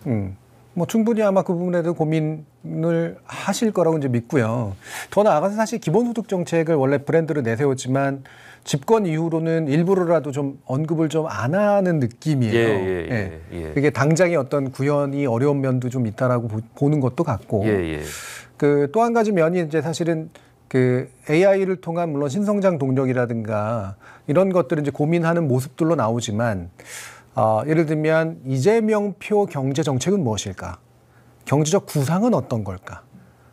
Speaker 1: 뭐 충분히 아마 그 부분에 대해서 고민을 하실 거라고 이제 믿고요. 더 나아가서 사실 기본소득 정책을 원래 브랜드로 내세웠지만 집권 이후로는 일부러라도 좀 언급을 좀 안 하는 느낌이에요. 그게 당장의 어떤 구현이 어려운 면도 좀 있다라고 보는 것도 같고. 그 또 한 가지 면이 이제 사실은 그 AI를 통한 물론 신성장 동력이라든가 이런 것들을 이제 고민하는 모습들로 나오지만 예를 들면 이재명표 경제 정책은 무엇일까? 경제적 구상은 어떤 걸까?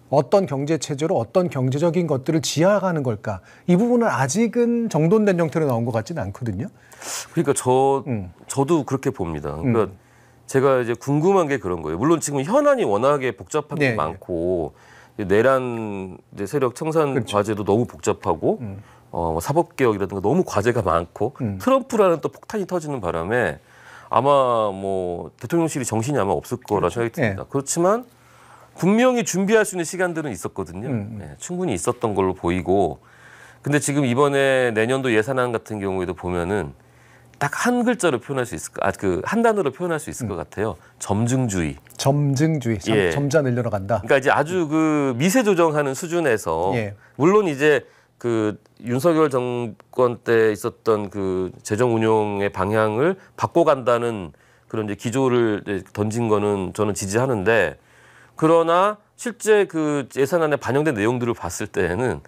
Speaker 1: 어떤 경제 체제로 어떤 경제적인 것들을 지향하는 걸까? 이 부분은 아직은 정돈된 형태로 나온 것 같지는 않거든요.
Speaker 2: 그러니까 저도 그렇게 봅니다. 그러니까 제가 이제 궁금한 게 그런 거예요. 물론 지금 현안이 워낙에 복잡한 게 많고 내란 세력 청산 과제도 너무 복잡하고 사법개혁이라든가 너무 과제가 많고 트럼프라는 또 폭탄이 터지는 바람에 아마 뭐 대통령실이 정신이 아마 없을 거라 생각이 듭니다. 그렇지만 분명히 준비할 수 있는 시간들은 있었거든요. 충분히 있었던 걸로 보이고, 근데 지금 이번에 내년도 예산안 같은 경우에도 보면은 딱 한 글자로 표현할 수 있을 한 단어로 표현할 수 있을 것 같아요. 점증주의.
Speaker 1: 점증주의. 점자 늘려러 간다.
Speaker 2: 그러니까 이제 아주 그 미세 조정하는 수준에서 물론 이제 그 윤석열 정권 때 있었던 그 재정 운용의 방향을 바꿔간다는 그런 이제 기조를 던진 거는 저는 지지하는데, 그러나 실제 그 예산안에 반영된 내용들을 봤을 때에는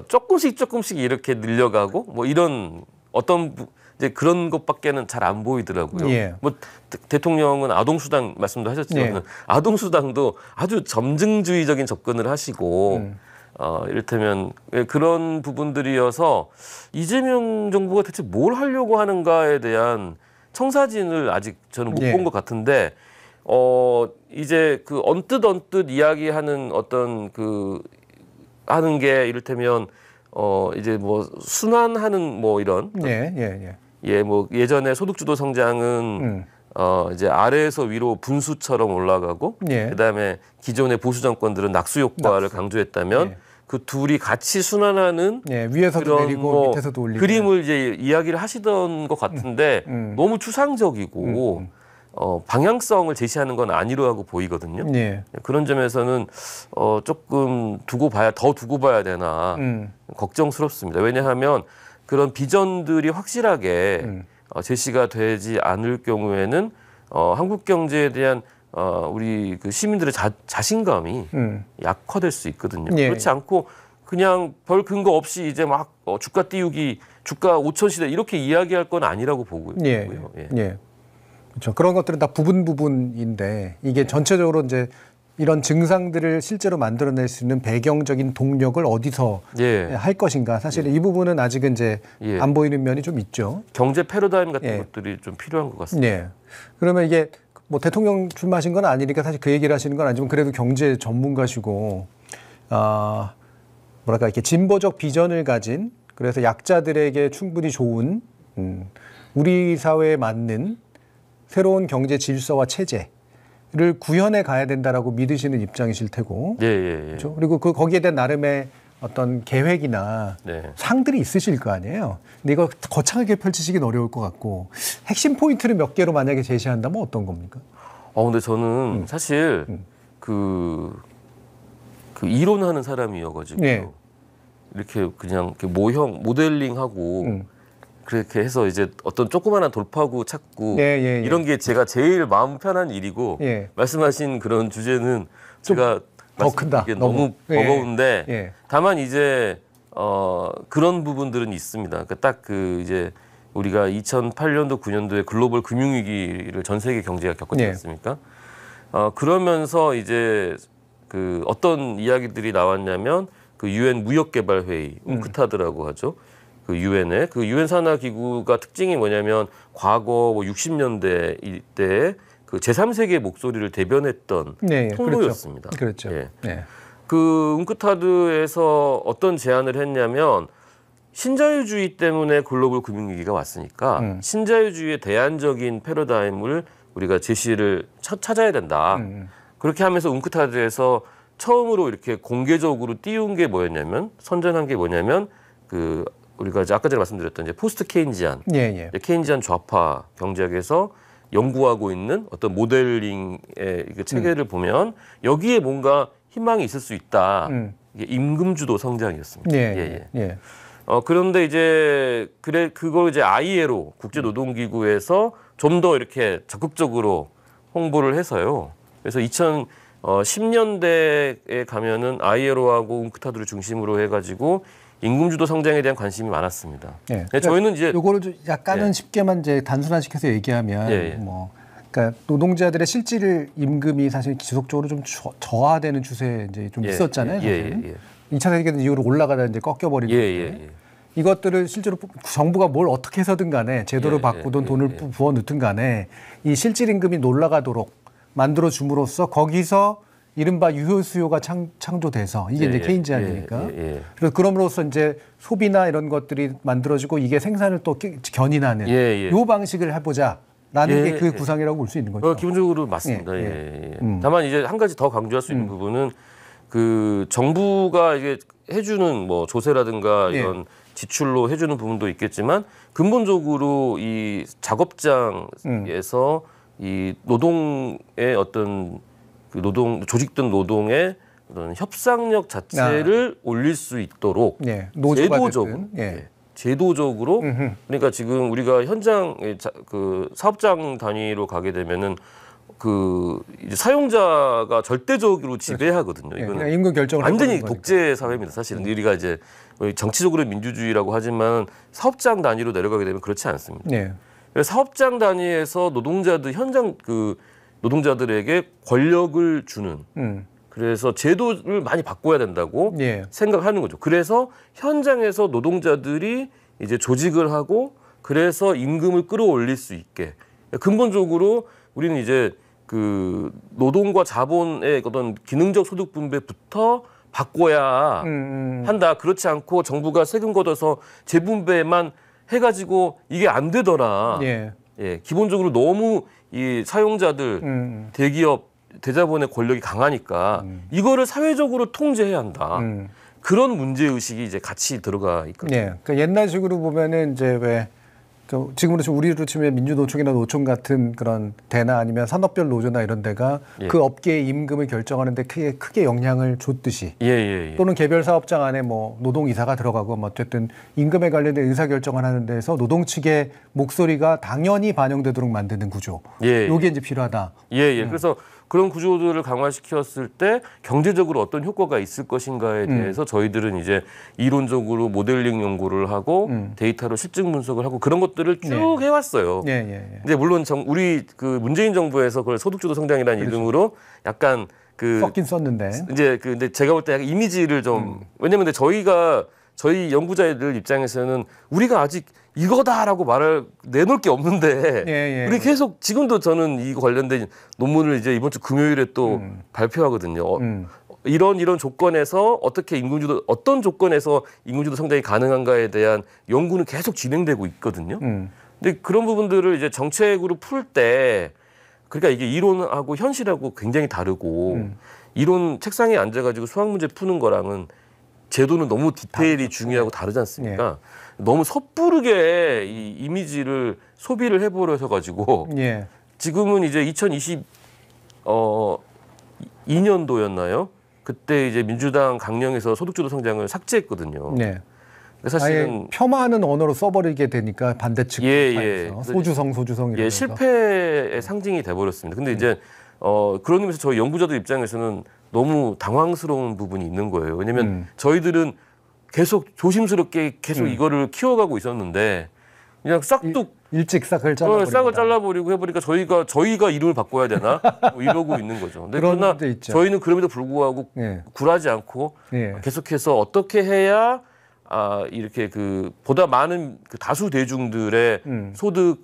Speaker 2: 조금씩 이렇게 늘려가고 뭐 이런 어떤 이제 그런 것밖에는 잘 안 보이더라고요. 뭐 대통령은 아동수당 말씀도 하셨지만 아동수당도 아주 점증주의적인 접근을 하시고 이를테면 그런 부분들이어서 이재명 정부가 대체 뭘 하려고 하는가에 대한 청사진을 아직 저는 못 본 것 같은데, 이제 그 언뜻 이야기하는 어떤 그 하는 게 이를테면 이제 뭐 순환하는 뭐 이런 뭐 예전에 소득주도 성장은 이제 아래에서 위로 분수처럼 올라가고 그다음에 기존의 보수 정권들은 낙수 효과를 강조했다면 그 둘이 같이 순환하는
Speaker 1: 위에서도 내리고 밑에서도 올리고
Speaker 2: 그림을 이제 이야기를 하시던 것 같은데 너무 추상적이고 방향성을 제시하는 건 아니라고 보이거든요. 그런 점에서는 조금 더 두고 봐야 되나 걱정스럽습니다. 왜냐하면 그런 비전들이 확실하게 제시가 되지 않을 경우에는 한국 경제에 대한 우리 그 시민들의 자신감이 약화될 수 있거든요. 그렇지 않고 그냥 별 근거 없이 이제 막 주가 띄우기, 주가 5천 시대 이렇게 이야기할 건 아니라고 보고요.
Speaker 1: 그렇죠. 그런 것들은 다 부분인데 이게 전체적으로 이제 이런 증상들을 실제로 만들어낼 수 있는 배경적인 동력을 어디서 할 것인가. 사실 이 부분은 아직은 이제 안 보이는 면이 좀 있죠.
Speaker 2: 경제 패러다임 같은 것들이 좀 필요한 것 같습니다.
Speaker 1: 그러면 이게 뭐 대통령 출마하신 건 아니니까 사실 그 얘기를 하시는 건 아니지만 그래도 경제 전문가시고 뭐랄까 이렇게 진보적 비전을 가진, 그래서 약자들에게 충분히 좋은 우리 사회에 맞는 새로운 경제 질서와 체제를 구현해 가야 된다라고 믿으시는 입장이실 테고, 그렇죠? 그리고 거기에 대한 나름의 어떤 계획이나 상들이 있으실 거 아니에요. 근데 이거 거창하게 펼치시긴 어려울 것 같고, 핵심 포인트를 몇 개로 만약에 제시한다면 어떤 겁니까?
Speaker 2: 근데 저는 사실 그 이론하는 사람이어가지고 이렇게 그냥 이렇게 모델링하고 그렇게 해서 이제 어떤 조그마한 돌파구 찾고 이런 게 제가 제일 마음 편한 일이고 말씀하신 그런 주제는 제가
Speaker 1: 더 크다.
Speaker 2: 너무 버거운데 다만 이제 그런 부분들은 있습니다. 그러니까 딱 그 이제 우리가 2008년도 9년도에 글로벌 금융위기를 전 세계 경제가 겪었지 않습니까? 그러면서 이제 그 어떤 이야기들이 나왔냐면 그 유엔 무역개발회의 웅크타드라고 하죠. 그 유엔의 그 유엔 산하 기구가 특징이 뭐냐면 과거 뭐 60년대 이때 그 제3세계의 목소리를 대변했던 통로였습니다.
Speaker 1: 그렇죠.
Speaker 2: 그 웅크타드에서 어떤 제안을 했냐면 신자유주의 때문에 글로벌 금융위기가 왔으니까 신자유주의의 대안적인 패러다임을 우리가 제시를 찾아야 된다. 그렇게 하면서 웅크타드에서 처음으로 이렇게 공개적으로 띄운 게 뭐였냐면, 선전한 게 뭐냐면 우리가 이제 아까 전에 말씀드렸던 이제 포스트 케인지안, 케인지안 좌파 경제학에서 연구하고 있는 어떤 모델링의 체계를 보면 여기에 뭔가 희망이 있을 수 있다. 이게 임금주도 성장이었습니다. 예. 그런데 이제 그걸 이제 ILO 국제노동기구에서 좀 더 이렇게 적극적으로 홍보를 해서요. 그래서 2010년대에 가면은 ILO하고 웅크타드를 중심으로 해가지고 임금주도 성장에 대한 관심이 많았습니다.
Speaker 1: 예. 그러니까 저희는 이제 요거를 좀 약간은 쉽게만 이제 단순화시켜서 얘기하면 그러니까 노동자들의 실질 임금이 사실 지속적으로 좀 저하되는 추세에 이제 좀 있었잖아요. 2차 세계대전 이후로 올라가다 이제 꺾여버리는 이것들을 실제로 정부가 뭘 어떻게 해서든 간에 제도를 바꾸든 돈을 부어 넣든 간에 이 실질 임금이 올라가도록 만들어 줌으로써 거기서 이른바 유효 수요가 창조돼서 이게 이제 케인즈 아닙니까? 그래서 그럼으로써 이제 소비나 이런 것들이 만들어지고 이게 생산을 또 견인하는 요 방식을 해보자라는 게 그 구상이라고 볼 수 있는 거죠.
Speaker 2: 기본적으로 맞습니다. 다만 이제 한 가지 더 강조할 수 있는 부분은 그 정부가 이게 해주는 뭐 조세라든가 이런 지출로 해주는 부분도 있겠지만 근본적으로 이 작업장에서 이 노동의 어떤 그 조직된 노동의 어떤 협상력 자체를 올릴 수 있도록 제도적으로 그러니까 지금 우리가 현장 그 사업장 단위로 가게 되면은 그 이제 사용자가 절대적으로 지배하거든요. 이거는
Speaker 1: 임금 결정을
Speaker 2: 완전히 독재 사회입니다. 사실은 우리가 이제 정치적으로 민주주의라고 하지만 사업장 단위로 내려가게 되면 그렇지 않습니다. 그래서 사업장 단위에서 노동자들 현장 그 노동자들에게 권력을 주는 그래서 제도를 많이 바꿔야 된다고 생각하는 거죠. 그래서 현장에서 노동자들이 이제 조직을 하고 그래서 임금을 끌어올릴 수 있게 근본적으로 우리는 이제 그 노동과 자본의 어떤 기능적 소득 분배부터 바꿔야 한다. 그렇지 않고 정부가 세금 걷어서 재분배만 해가지고 이게 안 되더라. 기본적으로 너무 이 사용자들, 대기업, 대자본의 권력이 강하니까 이거를 사회적으로 통제해야 한다. 그런 문제 의식이 이제 같이 들어가 있거든요.
Speaker 1: 그러니까 옛날식으로 보면은 이제 왜 지금으로 치면 우리로 치면 민주노총이나 노총 같은 그런 데나 아니면 산업별 노조나 이런 데가 그 업계의 임금을 결정하는데 크게 영향을 줬듯이 또는 개별 사업장 안에 뭐 노동이사가 들어가고 뭐 어쨌든 임금에 관련된 의사결정을 하는 데서 노동 측의 목소리가 당연히 반영되도록 만드는 구조. 요게 이제 필요하다.
Speaker 2: 그래서 그런 구조들을 강화시켰을 때 경제적으로 어떤 효과가 있을 것인가에 대해서 저희들은 이제 이론적으로 모델링 연구를 하고 데이터로 실증 분석을 하고 그런 것들을 쭉 해왔어요. 근데 물론 우리 그 문재인 정부에서 그걸 소득주도 성장이라는 이름으로 약간 그
Speaker 1: 썼긴 썼는데
Speaker 2: 이제 근데 제가 볼 때 약간 이미지를 좀 왜냐면 저희 연구자들 입장에서는 우리가 아직 이거다라고 말을 내놓을 게 없는데 우리 계속 지금도 저는 이 관련된 논문을 이제 이번 주 금요일에 또 발표하거든요. 이런 조건에서 어떻게 어떤 조건에서 임금주도 성장이 가능한가에 대한 연구는 계속 진행되고 있거든요. 근데 그런 부분들을 이제 정책으로 풀 때 그러니까 이게 이론하고 현실하고 굉장히 다르고 이론 책상에 앉아가지고 수학 문제 푸는 거랑은 제도는 너무 디테일이 중요하고 다르지 않습니까? 너무 섣부르게 이 이미지를 소비를 해버려서 가지고 지금은 이제 2022년도였나요? 그때 이제 민주당 강령에서 소득주도 성장을 삭제했거든요.
Speaker 1: 사실은 폄하하는 언어로 써버리게 되니까 반대측 소주성 이런
Speaker 2: 실패의 상징이 돼버렸습니다. 근데 이제 그런 의미에서 저희 연구자들 입장에서는 너무 당황스러운 부분이 있는 거예요. 왜냐하면 저희들은 계속 조심스럽게 계속 이거를 키워가고 있었는데 그냥 싹둑
Speaker 1: 일찍 싹을
Speaker 2: 잘라버리고 해보니까 저희가 이름을 바꿔야 되나 뭐 이러고 있는 거죠. 그러나 저희는 그럼에도 불구하고 굴하지 않고 계속해서 어떻게 해야 이렇게 그 보다 많은 그 다수 대중들의 소득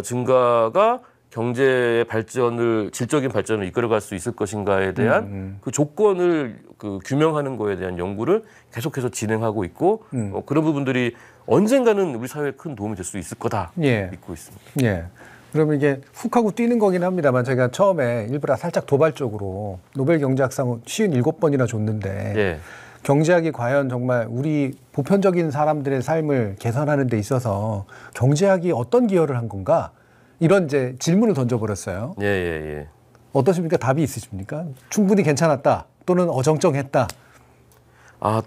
Speaker 2: 증가가 경제의 발전을 질적인 발전을 이끌어갈 수 있을 것인가에 대한 그 조건을 그 규명하는 거에 대한 연구를 계속해서 진행하고 있고 그런 부분들이 언젠가는 우리 사회에 큰 도움이 될 수 있을 거다 믿고 있습니다.
Speaker 1: 그러면 이게 훅 하고 뛰는 거긴 합니다만 제가 처음에 일부러 살짝 도발적으로 노벨 경제학상 57번이나 줬는데 경제학이 과연 정말 우리 보편적인 사람들의 삶을 개선하는 데 있어서 경제학이 어떤 기여를 한 건가? 이런 이제 질문을 던져버렸어요.
Speaker 2: 예, 예, 예.
Speaker 1: 어떠십니까? 답이 있으십니까? 충분히 괜찮았다 또는 어정쩡했다.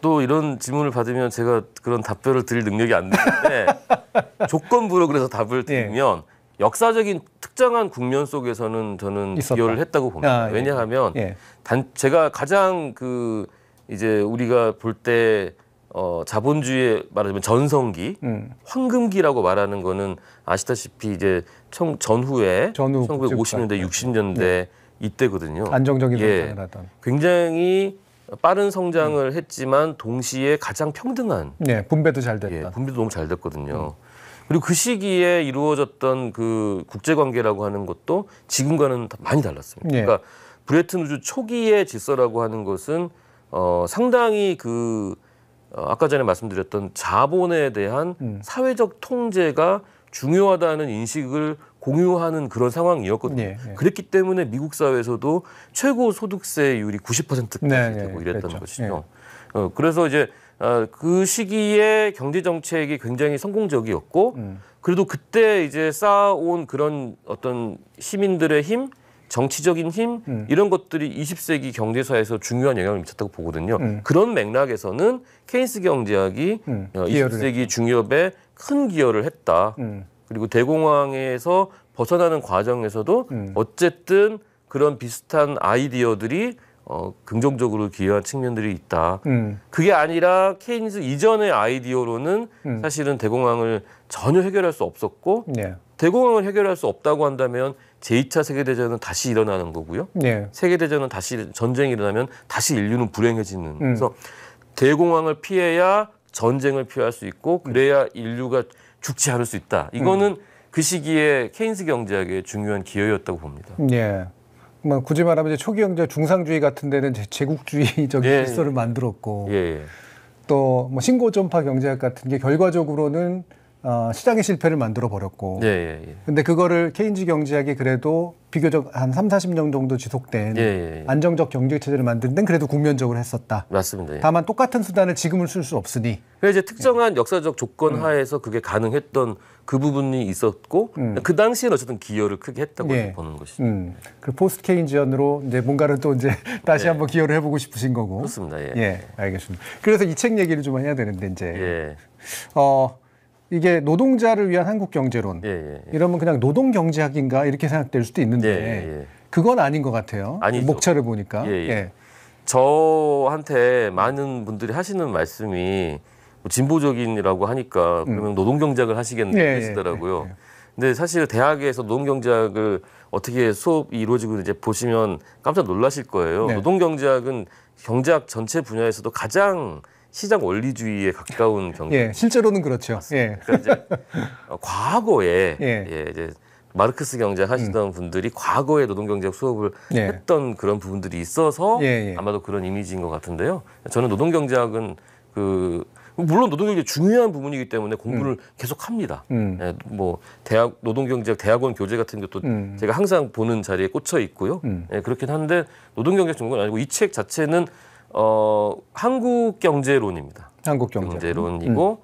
Speaker 2: 또 이런 질문을 받으면 제가 그런 답변을 드릴 능력이 안 되는데 조건부로 그래서 답을 드리면 역사적인 특정한 국면 속에서는 저는 기여를 했다고 봅니다. 왜냐하면 제가 가장 이제 우리가 볼 때 자본주의 말하자면 전성기, 황금기라고 말하는 거는 아시다시피 이제 전후에 1950년대, 60년대 이때거든요.
Speaker 1: 안정적인 성장을 하던.
Speaker 2: 굉장히 빠른 성장을 했지만 동시에 가장 평등한.
Speaker 1: 분배도 잘 됐다.
Speaker 2: 분배도 너무 잘 됐거든요. 그리고 그 시기에 이루어졌던 그 국제관계라고 하는 것도 지금과는 많이 달랐습니다. 그러니까 브레튼 우즈 초기의 질서라고 하는 것은 상당히 아까 전에 말씀드렸던 자본에 대한 사회적 통제가 중요하다는 인식을 공유하는 그런 상황이었거든요. 그랬기 때문에 미국 사회에서도 최고 소득세율이 90%까지 되고 이랬던 것이죠. 그래서 이제 그 시기에 경제 정책이 굉장히 성공적이었고, 그래도 그때 이제 쌓아온 그런 어떤 시민들의 힘, 정치적인 힘 이런 것들이 20세기 경제사에서 중요한 영향을 미쳤다고 보거든요. 그런 맥락에서는 케인스 경제학이 20세기 중엽에 큰 기여를 했다. 그리고 대공황에서 벗어나는 과정에서도 어쨌든 그런 비슷한 아이디어들이 긍정적으로 기여한 측면들이 있다. 그게 아니라 케인스 이전의 아이디어로는 사실은 대공황을 전혀 해결할 수 없었고 대공황을 해결할 수 없다고 한다면 제2차 세계대전은 다시 일어나는 거고요. 세계대전은 다시 전쟁이 일어나면 다시 인류는 불행해지는. 그래서 대공황을 피해야 전쟁을 피할 수 있고 그래야 인류가 죽지 않을 수 있다. 이거는 그 시기에 케인스 경제학의 중요한 기여였다고 봅니다.
Speaker 1: 뭐 굳이 말하면 이제 초기 경제 중상주의 같은 데는 제국주의적인 질서를 만들었고 또 뭐 신고전파 경제학 같은 게 결과적으로는 시장의 실패를 만들어 버렸고. 근데 그거를 케인즈 경제학이 그래도 비교적 한 30-40년 정도 지속된 안정적 경제 체제를 만드는 데는 그래도 국면적으로 했었다.
Speaker 2: 맞습니다.
Speaker 1: 다만 똑같은 수단을 지금은 쓸 수 없으니.
Speaker 2: 그래서 이제 특정한 역사적 조건 하에서 그게 가능했던 그 부분이 있었고 그 당시에는 어쨌든 기여를 크게 했다고 보는 것이죠.
Speaker 1: 그 포스트 케인지언으로 이제 뭔가를 또 이제 다시 한번 기여를 해보고 싶으신 거고.
Speaker 2: 그렇습니다.
Speaker 1: 알겠습니다. 그래서 이 책 얘기를 좀 해야 되는데 이제 이게 노동자를 위한 한국 경제론 이러면 그냥 노동 경제학인가 이렇게 생각될 수도 있는데 그건 아닌 것 같아요.
Speaker 2: 아니죠.
Speaker 1: 목차를 보니까.
Speaker 2: 저한테 많은 분들이 하시는 말씀이 진보적인이라고 하니까 그러면 노동 경제학을 하시겠네 하시더라고요. 근데 사실 대학에서 노동 경제학을 어떻게 수업이 이루어지고 이제 보시면 깜짝 놀라실 거예요. 노동 경제학은 경제학 전체 분야에서도 가장 시장 원리주의에 가까운 경제.
Speaker 1: 실제로는 그렇죠.
Speaker 2: 그러니까 이제 과거에 이제 마르크스 경제학 하시던 분들이 과거에 노동 경제학 수업을 했던 그런 부분들이 있어서 아마도 그런 이미지인 것 같은데요. 저는 노동 경제학은 물론 노동 경제 중요한 부분이기 때문에 공부를 계속 합니다. 뭐 대학 노동 경제학 대학원 교재 같은 것도 제가 항상 보는 자리에 꽂혀 있고요. 그렇긴 한데 노동 경제학 전공은 아니고 이 책 자체는 한국 경제론입니다.
Speaker 1: 한국
Speaker 2: 경제론이고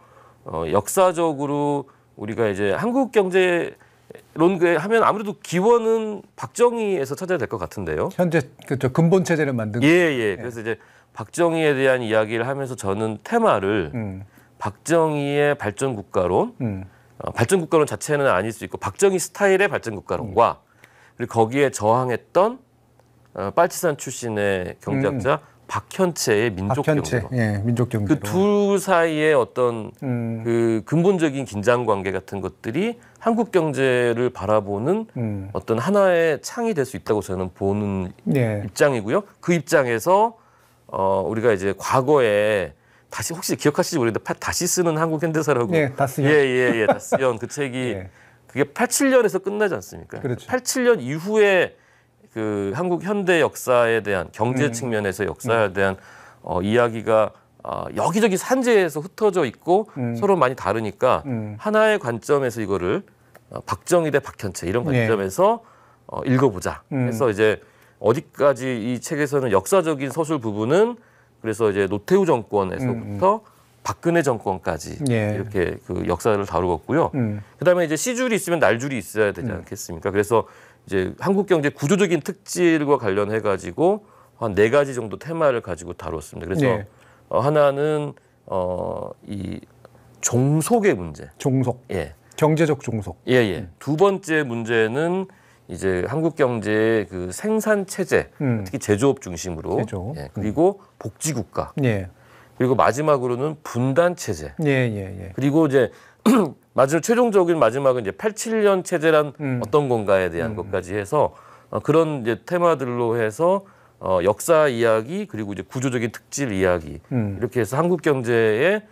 Speaker 2: 역사적으로 우리가 이제 한국 경제론 하면 아무래도 기원은 박정희에서 찾아야 될 것 같은데요.
Speaker 1: 현재 그렇죠. 근본 체제를 만든.
Speaker 2: 그래서 이제 박정희에 대한 이야기를 하면서 저는 테마를 박정희의 발전 국가론, 발전 국가론 자체는 아닐 수 있고 박정희 스타일의 발전 국가론과 그리고 거기에 저항했던 빨치산 출신의 경제학자 박현채의 민족 경제론.
Speaker 1: 민족 경제론.
Speaker 2: 그 둘 사이의 어떤 그 근본적인 긴장 관계 같은 것들이 한국 경제를 바라보는 어떤 하나의 창이 될 수 있다고 저는 보는 입장이고요. 그 입장에서 우리가 이제 과거에 다시 혹시 기억하실지 모르겠는데 다시 쓰는 한국 현대사라고
Speaker 1: 다스연
Speaker 2: 다스연 그 책이 그게 87년에서 끝나지 않습니까?
Speaker 1: 그렇죠.
Speaker 2: 87년 이후에 그 한국 현대 역사에 대한 경제 측면에서 역사에 대한 이야기가 여기저기 산재에서 흩어져 있고 서로 많이 다르니까 하나의 관점에서 이거를 박정희 대 박현채 이런 관점에서 읽어보자. 그래서 이제 어디까지 이 책에서는 역사적인 서술 부분은 그래서 이제 노태우 정권에서부터 박근혜 정권까지 이렇게 그 역사를 다루었고요. 그다음에 이제 C줄이 있으면 날줄이 있어야 되지 않겠습니까? 그래서 이제 한국 경제 구조적인 특질과 관련해 가지고 한 4가지 정도 테마를 가지고 다뤘습니다. 그래서 하나는 이 종속의 문제.
Speaker 1: 종속.
Speaker 2: 예.
Speaker 1: 경제적 종속.
Speaker 2: 예. 두 번째 문제는 이제 한국 경제의 그 생산 체제, 특히 제조업 중심으로. 제조업. 예. 그리고 복지 국가. 그리고 마지막으로는 분단 체제. 그리고 이제 최종적인 마지막은 이제 87년 체제란 어떤 건가에 대한 것까지 해서 그런 이제 테마들로 해서 역사 이야기 그리고 이제 구조적인 특질 이야기 이렇게 해서 한국 경제의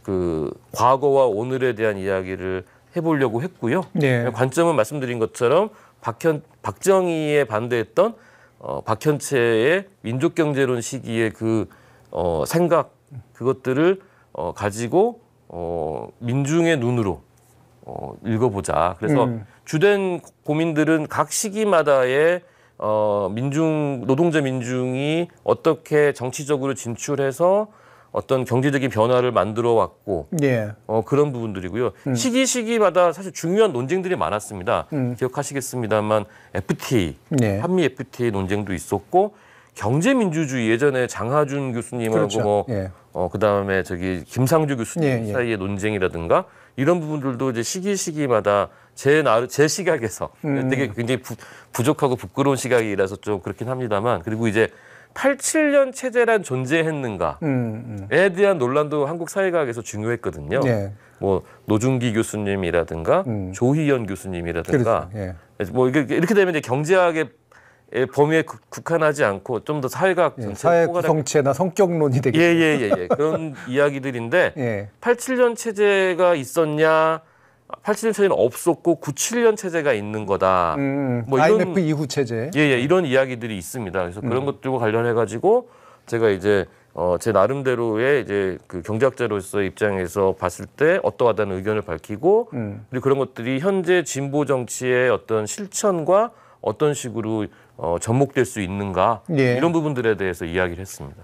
Speaker 2: 그 과거와 오늘에 대한 이야기를 해보려고 했고요. 관점은 말씀드린 것처럼 박정희에 반대했던 박현채의 민족경제론 시기의 그 생각 그것들을 가지고 민중의 눈으로 읽어보자. 그래서 주된 고민들은 각 시기마다의 노동자 민중이 어떻게 정치적으로 진출해서 어떤 경제적인 변화를 만들어 왔고 그런 부분들이고요. 시기마다 사실 중요한 논쟁들이 많았습니다. 기억하시겠습니다만 FTA, 한미 FTA 논쟁도 있었고 경제민주주의 예전에 장하준 교수님하고 그다음에 김상조 교수님 사이의 논쟁이라든가 이런 부분들도 이제 시기마다 제 시각에서 되게 굉장히 부족하고 부끄러운 시각이라서 좀 그렇긴 합니다만 그리고 이제 87년 체제란 존재했는가에 대한 논란도 한국 사회과학에서 중요했거든요. 뭐 노중기 교수님이라든가 조희연 교수님이라든가 뭐 이렇게 되면 이제 경제학의 범위에 국한하지 않고 좀 더 사회과학 전체
Speaker 1: 사회 구성체나 성격론이 되겠죠.
Speaker 2: 그런 이야기들인데 87년 체제가 있었냐 87년 체제는 없었고 97년 체제가 있는 거다.
Speaker 1: 뭐 IMF 이후 체제.
Speaker 2: 이런 이야기들이 있습니다. 그래서 그런 것들과 관련해 가지고 제가 이제 제 나름대로의 이제 그 경제학자로서의 입장에서 봤을 때 어떠하다는 의견을 밝히고 그리고 그런 것들이 현재 진보 정치의 어떤 실천과 어떤 식으로 접목될 수 있는가 이런 부분들에 대해서 이야기를 했습니다.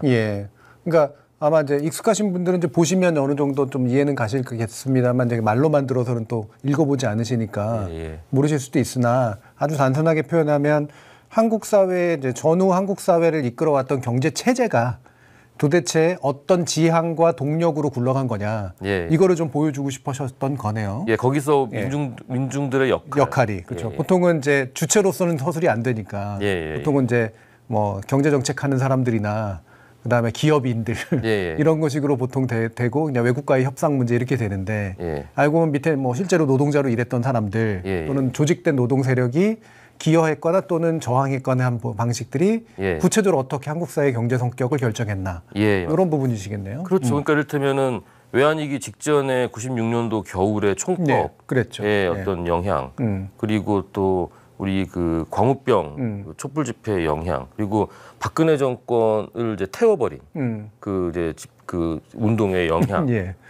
Speaker 1: 그러니까 아마 이제 익숙하신 분들은 이제 보시면 어느 정도 좀 이해는 가실겠습니다만 이제 말로만 들어서는 또 읽어보지 않으시니까 모르실 수도 있으나 아주 단순하게 표현하면 한국 사회 이제 전후 한국 사회를 이끌어왔던 경제 체제가 도대체 어떤 지향과 동력으로 굴러간 거냐 이거를 좀 보여주고 싶으셨던 거네요.
Speaker 2: 거기서 민중들의
Speaker 1: 역할이 그렇죠. 보통은 이제 주체로서는 서술이 안 되니까 보통은 이제 뭐 경제 정책하는 사람들이나 그다음에 기업인들 이런 것식으로 보통 되고 그냥 외국과의 협상 문제 이렇게 되는데 알고 보면 밑에 뭐 실제로 노동자로 일했던 사람들 또는 조직된 노동 세력이 기여했거나 또는 저항했거나 한 방식들이 구체적으로 어떻게 한국 사회의 경제 성격을 결정했나 이런 부분이시겠네요.
Speaker 2: 그렇죠. 그러니까 이를테면은 외환위기 직전에 96년도 겨울에 총법의 어떤 영향 그리고 또 우리 그 광우병 촛불 집회의 영향 그리고 박근혜 정권을 이제 태워버린 그 운동의 영향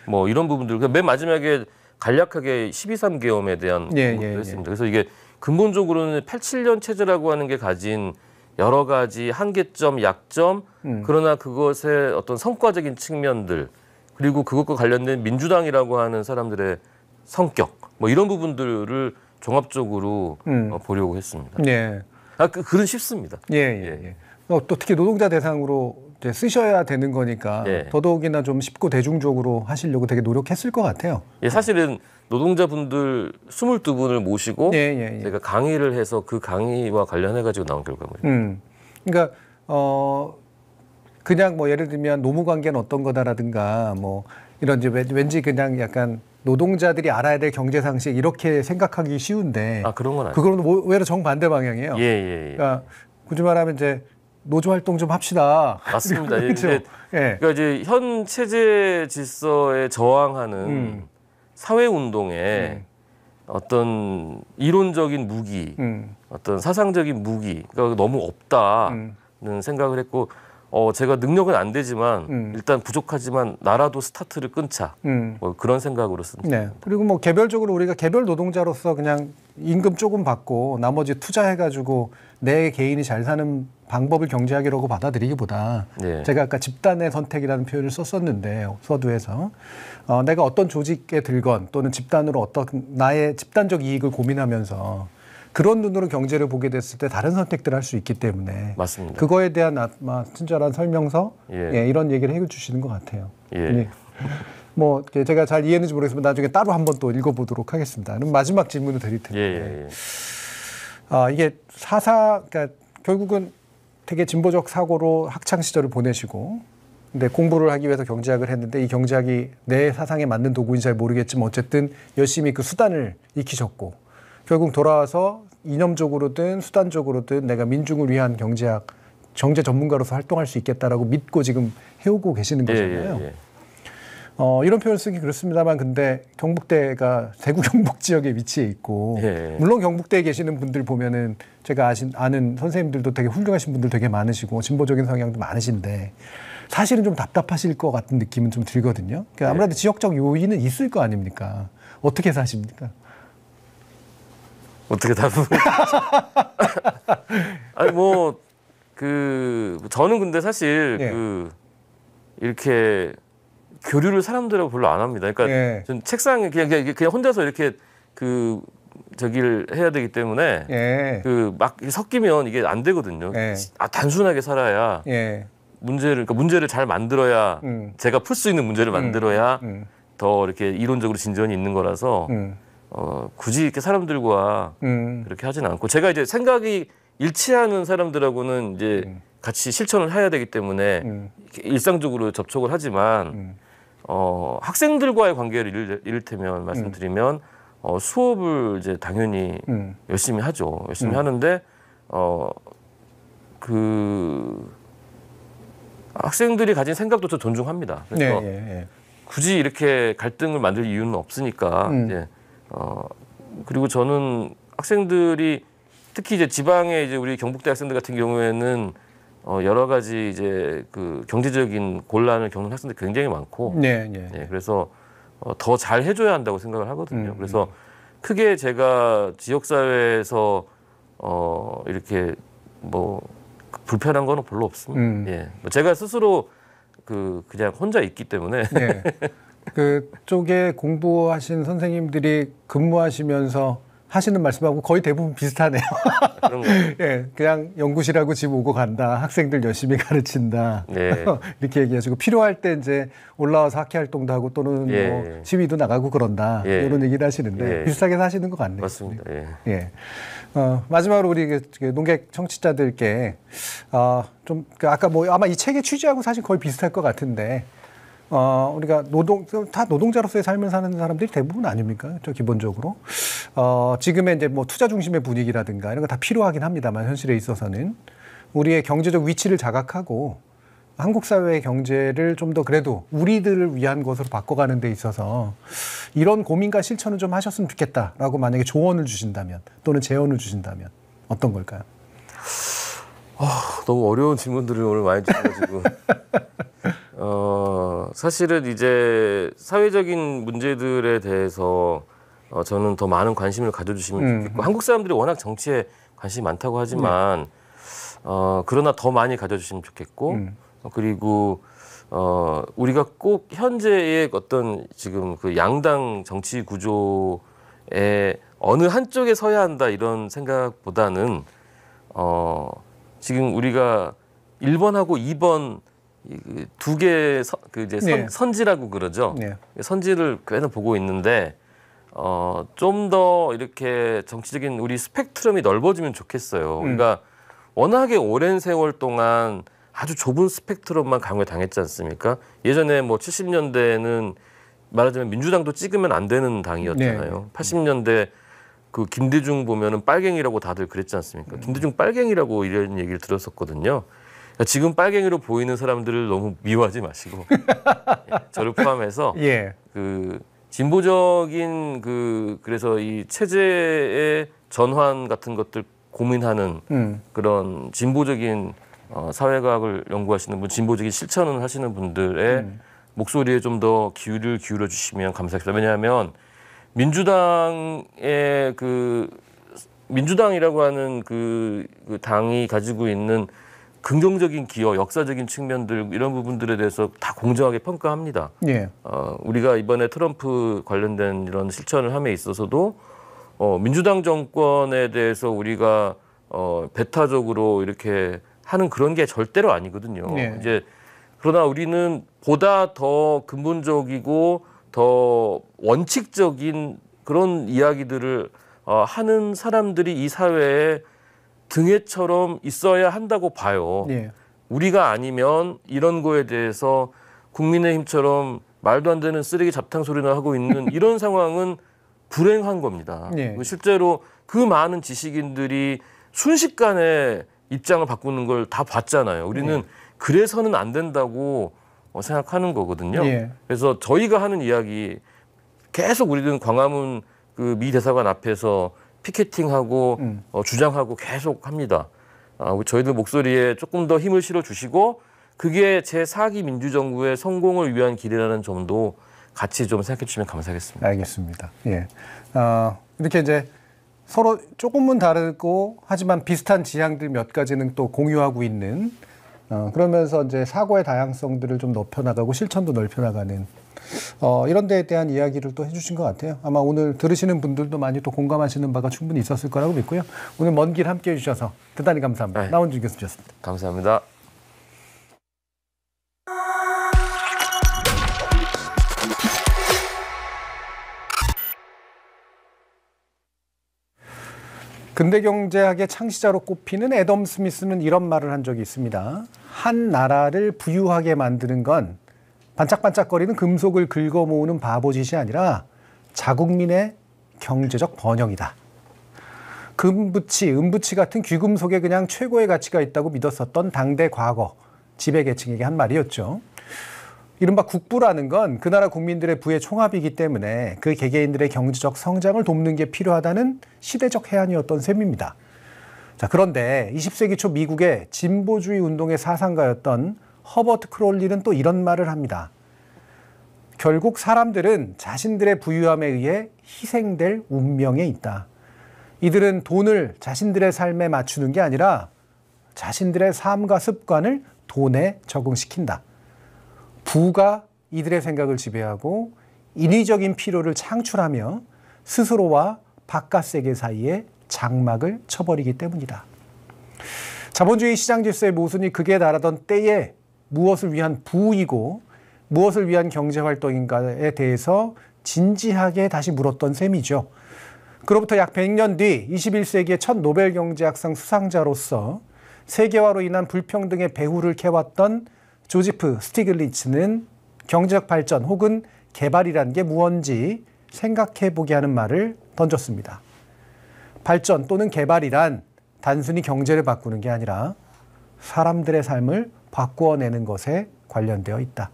Speaker 2: 뭐 이런 부분들 맨 마지막에 간략하게 12.3 계엄에 대한 것도 했습니다. 그래서 이게 근본적으로는 87년 체제라고 하는 게 가진 여러 가지 한계점, 약점 그러나 그것의 어떤 성과적인 측면들 그리고 그것과 관련된 민주당이라고 하는 사람들의 성격 뭐 이런 부분들을 종합적으로 보려고 했습니다. 글은 쉽습니다.
Speaker 1: 또 특히 노동자 대상으로 이제 쓰셔야 되는 거니까 더더욱이나 좀 쉽고 대중적으로 하시려고 되게 노력했을 것 같아요.
Speaker 2: 사실은 노동자분들 22분을 모시고 제가 강의를 해서 그 강의와 관련해 가지고 나온 결과물입니다.
Speaker 1: 그러니까 그냥 뭐 예를 들면 노무 관계는 어떤 거다라든가 뭐 이런 이제 왠지 그냥 약간 노동자들이 알아야 될 경제 상식 이렇게 생각하기 쉬운데
Speaker 2: 그런 건 아니에요.
Speaker 1: 그거는 오히려 정반대 방향이에요. 그러니까 굳이 말하면 이제 노조 활동 좀 합시다.
Speaker 2: 맞습니다. 그러니까 이제 현 체제 질서에 저항하는 사회 운동에 어떤 이론적인 무기, 어떤 사상적인 무기가 너무 없다는 생각을 했고 제가 능력은 안 되지만 일단 부족하지만 나라도 스타트를 끊자 뭐 그런 생각으로 씁니다.
Speaker 1: 그리고 뭐 개별적으로 우리가 개별 노동자로서 그냥 임금 조금 받고 나머지 투자해가지고 내 개인이 잘 사는 방법을 경제학이라고 받아들이기보다 제가 아까 집단의 선택이라는 표현을 썼었는데 서두에서 내가 어떤 조직에 들건 또는 집단으로 어떤 나의 집단적 이익을 고민하면서 그런 눈으로 경제를 보게 됐을 때 다른 선택들을 할 수 있기 때문에
Speaker 2: 맞습니다.
Speaker 1: 그거에 대한 친절한 설명서 이런 얘기를 해주시는 것 같아요. 뭐 제가 잘 이해했는지 모르겠지만 나중에 따로 한번 또 읽어보도록 하겠습니다. 그럼 마지막 질문을 드릴 텐데 이게 그러니까 결국은 되게 진보적 사고로 학창 시절을 보내시고 근데 공부를 하기 위해서 경제학을 했는데 이 경제학이 내 사상에 맞는 도구인지 잘 모르겠지만 어쨌든 열심히 그 수단을 익히셨고 결국 돌아와서 이념적으로든 수단적으로든 내가 민중을 위한 경제학, 경제 전문가로서 활동할 수 있겠다라고 믿고 지금 해오고 계시는 거잖아요. 이런 표현을 쓰기 그렇습니다만 근데 경북대가 대구 경북 지역에 위치해 있고 물론 경북대에 계시는 분들 보면은 제가 아는 선생님들도 되게 훌륭하신 분들 되게 많으시고 진보적인 성향도 많으신데 사실은 좀 답답하실 것 같은 느낌은 좀 들거든요. 그러니까 아무래도 지역적 요인은 있을 거 아닙니까? 어떻게 사십니까?
Speaker 2: 어떻게 답을? 아니 저는 근데 사실 이렇게 교류를 사람들하고 별로 안 합니다. 그러니까 전 책상에 그냥 혼자서 이렇게 저기를 해야 되기 때문에 막 섞이면 이게 안 되거든요. 단순하게 살아야 문제를 잘 만들어야 제가 풀 수 있는 문제를 만들어야 더 이렇게 이론적으로 진전이 있는 거라서 굳이 이렇게 사람들과 그렇게 하진 않고 제가 이제 생각이 일치하는 사람들하고는 이제 같이 실천을 해야 되기 때문에 일상적으로 접촉을 하지만 학생들과의 관계를 이를테면 말씀드리면 수업을 이제 당연히 열심히 하죠. 열심히 하는데 학생들이 가진 생각도 저 존중합니다. 그래서 굳이 이렇게 갈등을 만들 이유는 없으니까 이제 그리고 저는 학생들이 특히 이제 지방의 이제 우리 경북대 학생들 같은 경우에는 여러 가지 이제 그 경제적인 곤란을 겪는 학생들이 굉장히 많고, 그래서 더 잘 해줘야 한다고 생각을 하거든요. 그래서 크게 제가 지역 사회에서 이렇게 뭐 불편한 거는 별로 없습니다. 제가 스스로 그냥 혼자 있기 때문에.
Speaker 1: 그쪽에 공부하신 선생님들이 근무하시면서 하시는 말씀하고 거의 대부분 비슷하네요.
Speaker 2: 그런 거예요.
Speaker 1: 그냥 연구실하고 집 오고 간다. 학생들 열심히 가르친다. 이렇게 얘기하시고 필요할 때 이제 올라와서 학회 활동도 하고 또는 뭐 시위도 나가고 그런다. 이런 얘기를 하시는데 비슷하게 사시는 것 같네요.
Speaker 2: 맞습니다.
Speaker 1: 마지막으로 우리 농객 청취자들께 좀 아까 뭐 아마 이 책의 취지하고 사실 거의 비슷할 것 같은데 우리가 다 노동자로서의 삶을 사는 사람들이 대부분 아닙니까? 저 기본적으로. 지금의 이제 뭐 투자 중심의 분위기라든가 이런 거 다 필요하긴 합니다만 현실에 있어서는 우리의 경제적 위치를 자각하고 한국 사회의 경제를 좀 더 그래도 우리들을 위한 것으로 바꿔가는 데 있어서 이런 고민과 실천을 좀 하셨으면 좋겠다라고 만약에 조언을 주신다면 또는 제언을 주신다면 어떤 걸까요?
Speaker 2: 너무 어려운 질문들을 오늘 많이 주셔가지고 사실은 이제 사회적인 문제들에 대해서 저는 더 많은 관심을 가져주시면 좋겠고 한국 사람들이 워낙 정치에 관심이 많다고 하지만 그러나 더 많이 가져주시면 좋겠고 그리고 우리가 꼭 현재의 어떤 지금 그 양당 정치 구조에 어느 한쪽에 서야 한다 이런 생각보다는 지금 우리가 1번하고 2번 두 개의 선지라고 그러죠. 선지를 꽤나 보고 있는데 좀 더 이렇게 정치적인 우리 스펙트럼이 넓어지면 좋겠어요. 그러니까 워낙에 오랜 세월 동안 아주 좁은 스펙트럼만 강요당했지 않습니까? 예전에 뭐 70년대에는 말하자면 민주당도 찍으면 안 되는 당이었잖아요. 80년대 그 김대중 보면은 빨갱이라고 다들 그랬지 않습니까? 김대중 빨갱이라고 이런 얘기를 들었었거든요. 그러니까 지금 빨갱이로 보이는 사람들을 너무 미워하지 마시고 저를 포함해서 그 진보적인 그래서 이 체제의 전환 같은 것들 고민하는 그런 진보적인 사회과학을 연구하시는 분, 진보적인 실천을 하시는 분들의 목소리에 좀 더 귀를 기울여 주시면 감사하겠습니다. 왜냐하면 민주당이라고 하는 그 당이 가지고 있는 긍정적인 기여, 역사적인 측면들 이런 부분들에 대해서 다 공정하게 평가합니다.
Speaker 1: 예.
Speaker 2: 우리가 이번에 트럼프 관련된 이런 실천을 함에 있어서도 민주당 정권에 대해서 우리가 배타적으로 이렇게 하는 그런 게 절대로 아니거든요.
Speaker 1: 예.
Speaker 2: 이제 그러나 우리는 보다 더 근본적이고 더 원칙적인 그런 이야기들을 하는 사람들이 이 사회에 등에처럼 있어야 한다고 봐요.
Speaker 1: 예.
Speaker 2: 우리가 아니면 이런 거에 대해서 국민의힘처럼 말도 안 되는 쓰레기 잡탕 소리나 하고 있는 이런 상황은 불행한 겁니다.
Speaker 1: 예.
Speaker 2: 실제로 그 많은 지식인들이 순식간에 입장을 바꾸는 걸 다 봤잖아요. 우리는 그래서는 안 된다고 생각하는 거거든요.
Speaker 1: 예.
Speaker 2: 그래서 저희가 하는 이야기 계속 우리는 광화문 그 미 대사관 앞에서 피켓팅하고 주장하고 계속 합니다. 저희들 목소리에 조금 더 힘을 실어주시고 그게 제4기 민주정부의 성공을 위한 길이라는 점도 같이 좀 생각해 주시면 감사하겠습니다.
Speaker 1: 알겠습니다. 예. 이렇게 이제 서로 조금은 다르고 하지만 비슷한 지향들 몇 가지는 또 공유하고 있는 그러면서 이제 사고의 다양성들을 좀 높여나가고 실천도 넓혀나가는 이런 데에 대한 이야기를 또 해주신 것 같아요. 아마 오늘 들으시는 분들도 많이 또 공감하시는 바가 충분히 있었을 거라고 믿고요. 오늘 먼 길 함께 해주셔서 대단히 감사합니다.
Speaker 2: 네.
Speaker 1: 나원준 교수님이었습니다.
Speaker 2: 감사합니다.
Speaker 1: 근대경제학의 창시자로 꼽히는 애덤 스미스는 이런 말을 한 적이 있습니다. 한 나라를 부유하게 만드는 건 반짝반짝거리는 금속을 긁어 모으는 바보짓이 아니라 자국민의 경제적 번영이다. 금부치, 은부치 같은 귀금속에 그냥 최고의 가치가 있다고 믿었었던 당대 과거 지배계층에게 한 말이었죠. 이른바 국부라는 건 그 나라 국민들의 부의 총합이기 때문에 그 개개인들의 경제적 성장을 돕는 게 필요하다는 시대적 해안이었던 셈입니다. 자, 그런데 20세기 초 미국의 진보주의 운동의 사상가였던 허버트 크롤리는 또 이런 말을 합니다. 결국 사람들은 자신들의 부유함에 의해 희생될 운명에 있다. 이들은 돈을 자신들의 삶에 맞추는 게 아니라 자신들의 삶과 습관을 돈에 적응시킨다. 부가 이들의 생각을 지배하고 인위적인 필요를 창출하며 스스로와 바깥 세계 사이에 장막을 쳐버리기 때문이다. 자본주의 시장 질서의 모순이 극에 달하던 때에 무엇을 위한 부이고 무엇을 위한 경제활동인가에 대해서 진지하게 다시 물었던 셈이죠. 그로부터 약 100년 뒤 21세기의 첫 노벨 경제학상 수상자로서 세계화로 인한 불평등의 배후를 캐왔던 조지프 스티글리츠는 경제적 발전 혹은 개발이란 게 무언지 생각해보게 하는 말을 던졌습니다. 발전 또는 개발이란 단순히 경제를 바꾸는 게 아니라 사람들의 삶을 바꾸어내는 것에 관련되어 있다.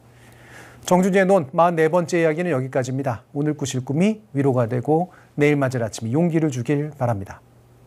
Speaker 1: 정준이의 논 44번째 이야기는 여기까지입니다. 오늘 꾸실 꿈이 위로가 되고 내일 맞을 아침이 용기를 주길 바랍니다.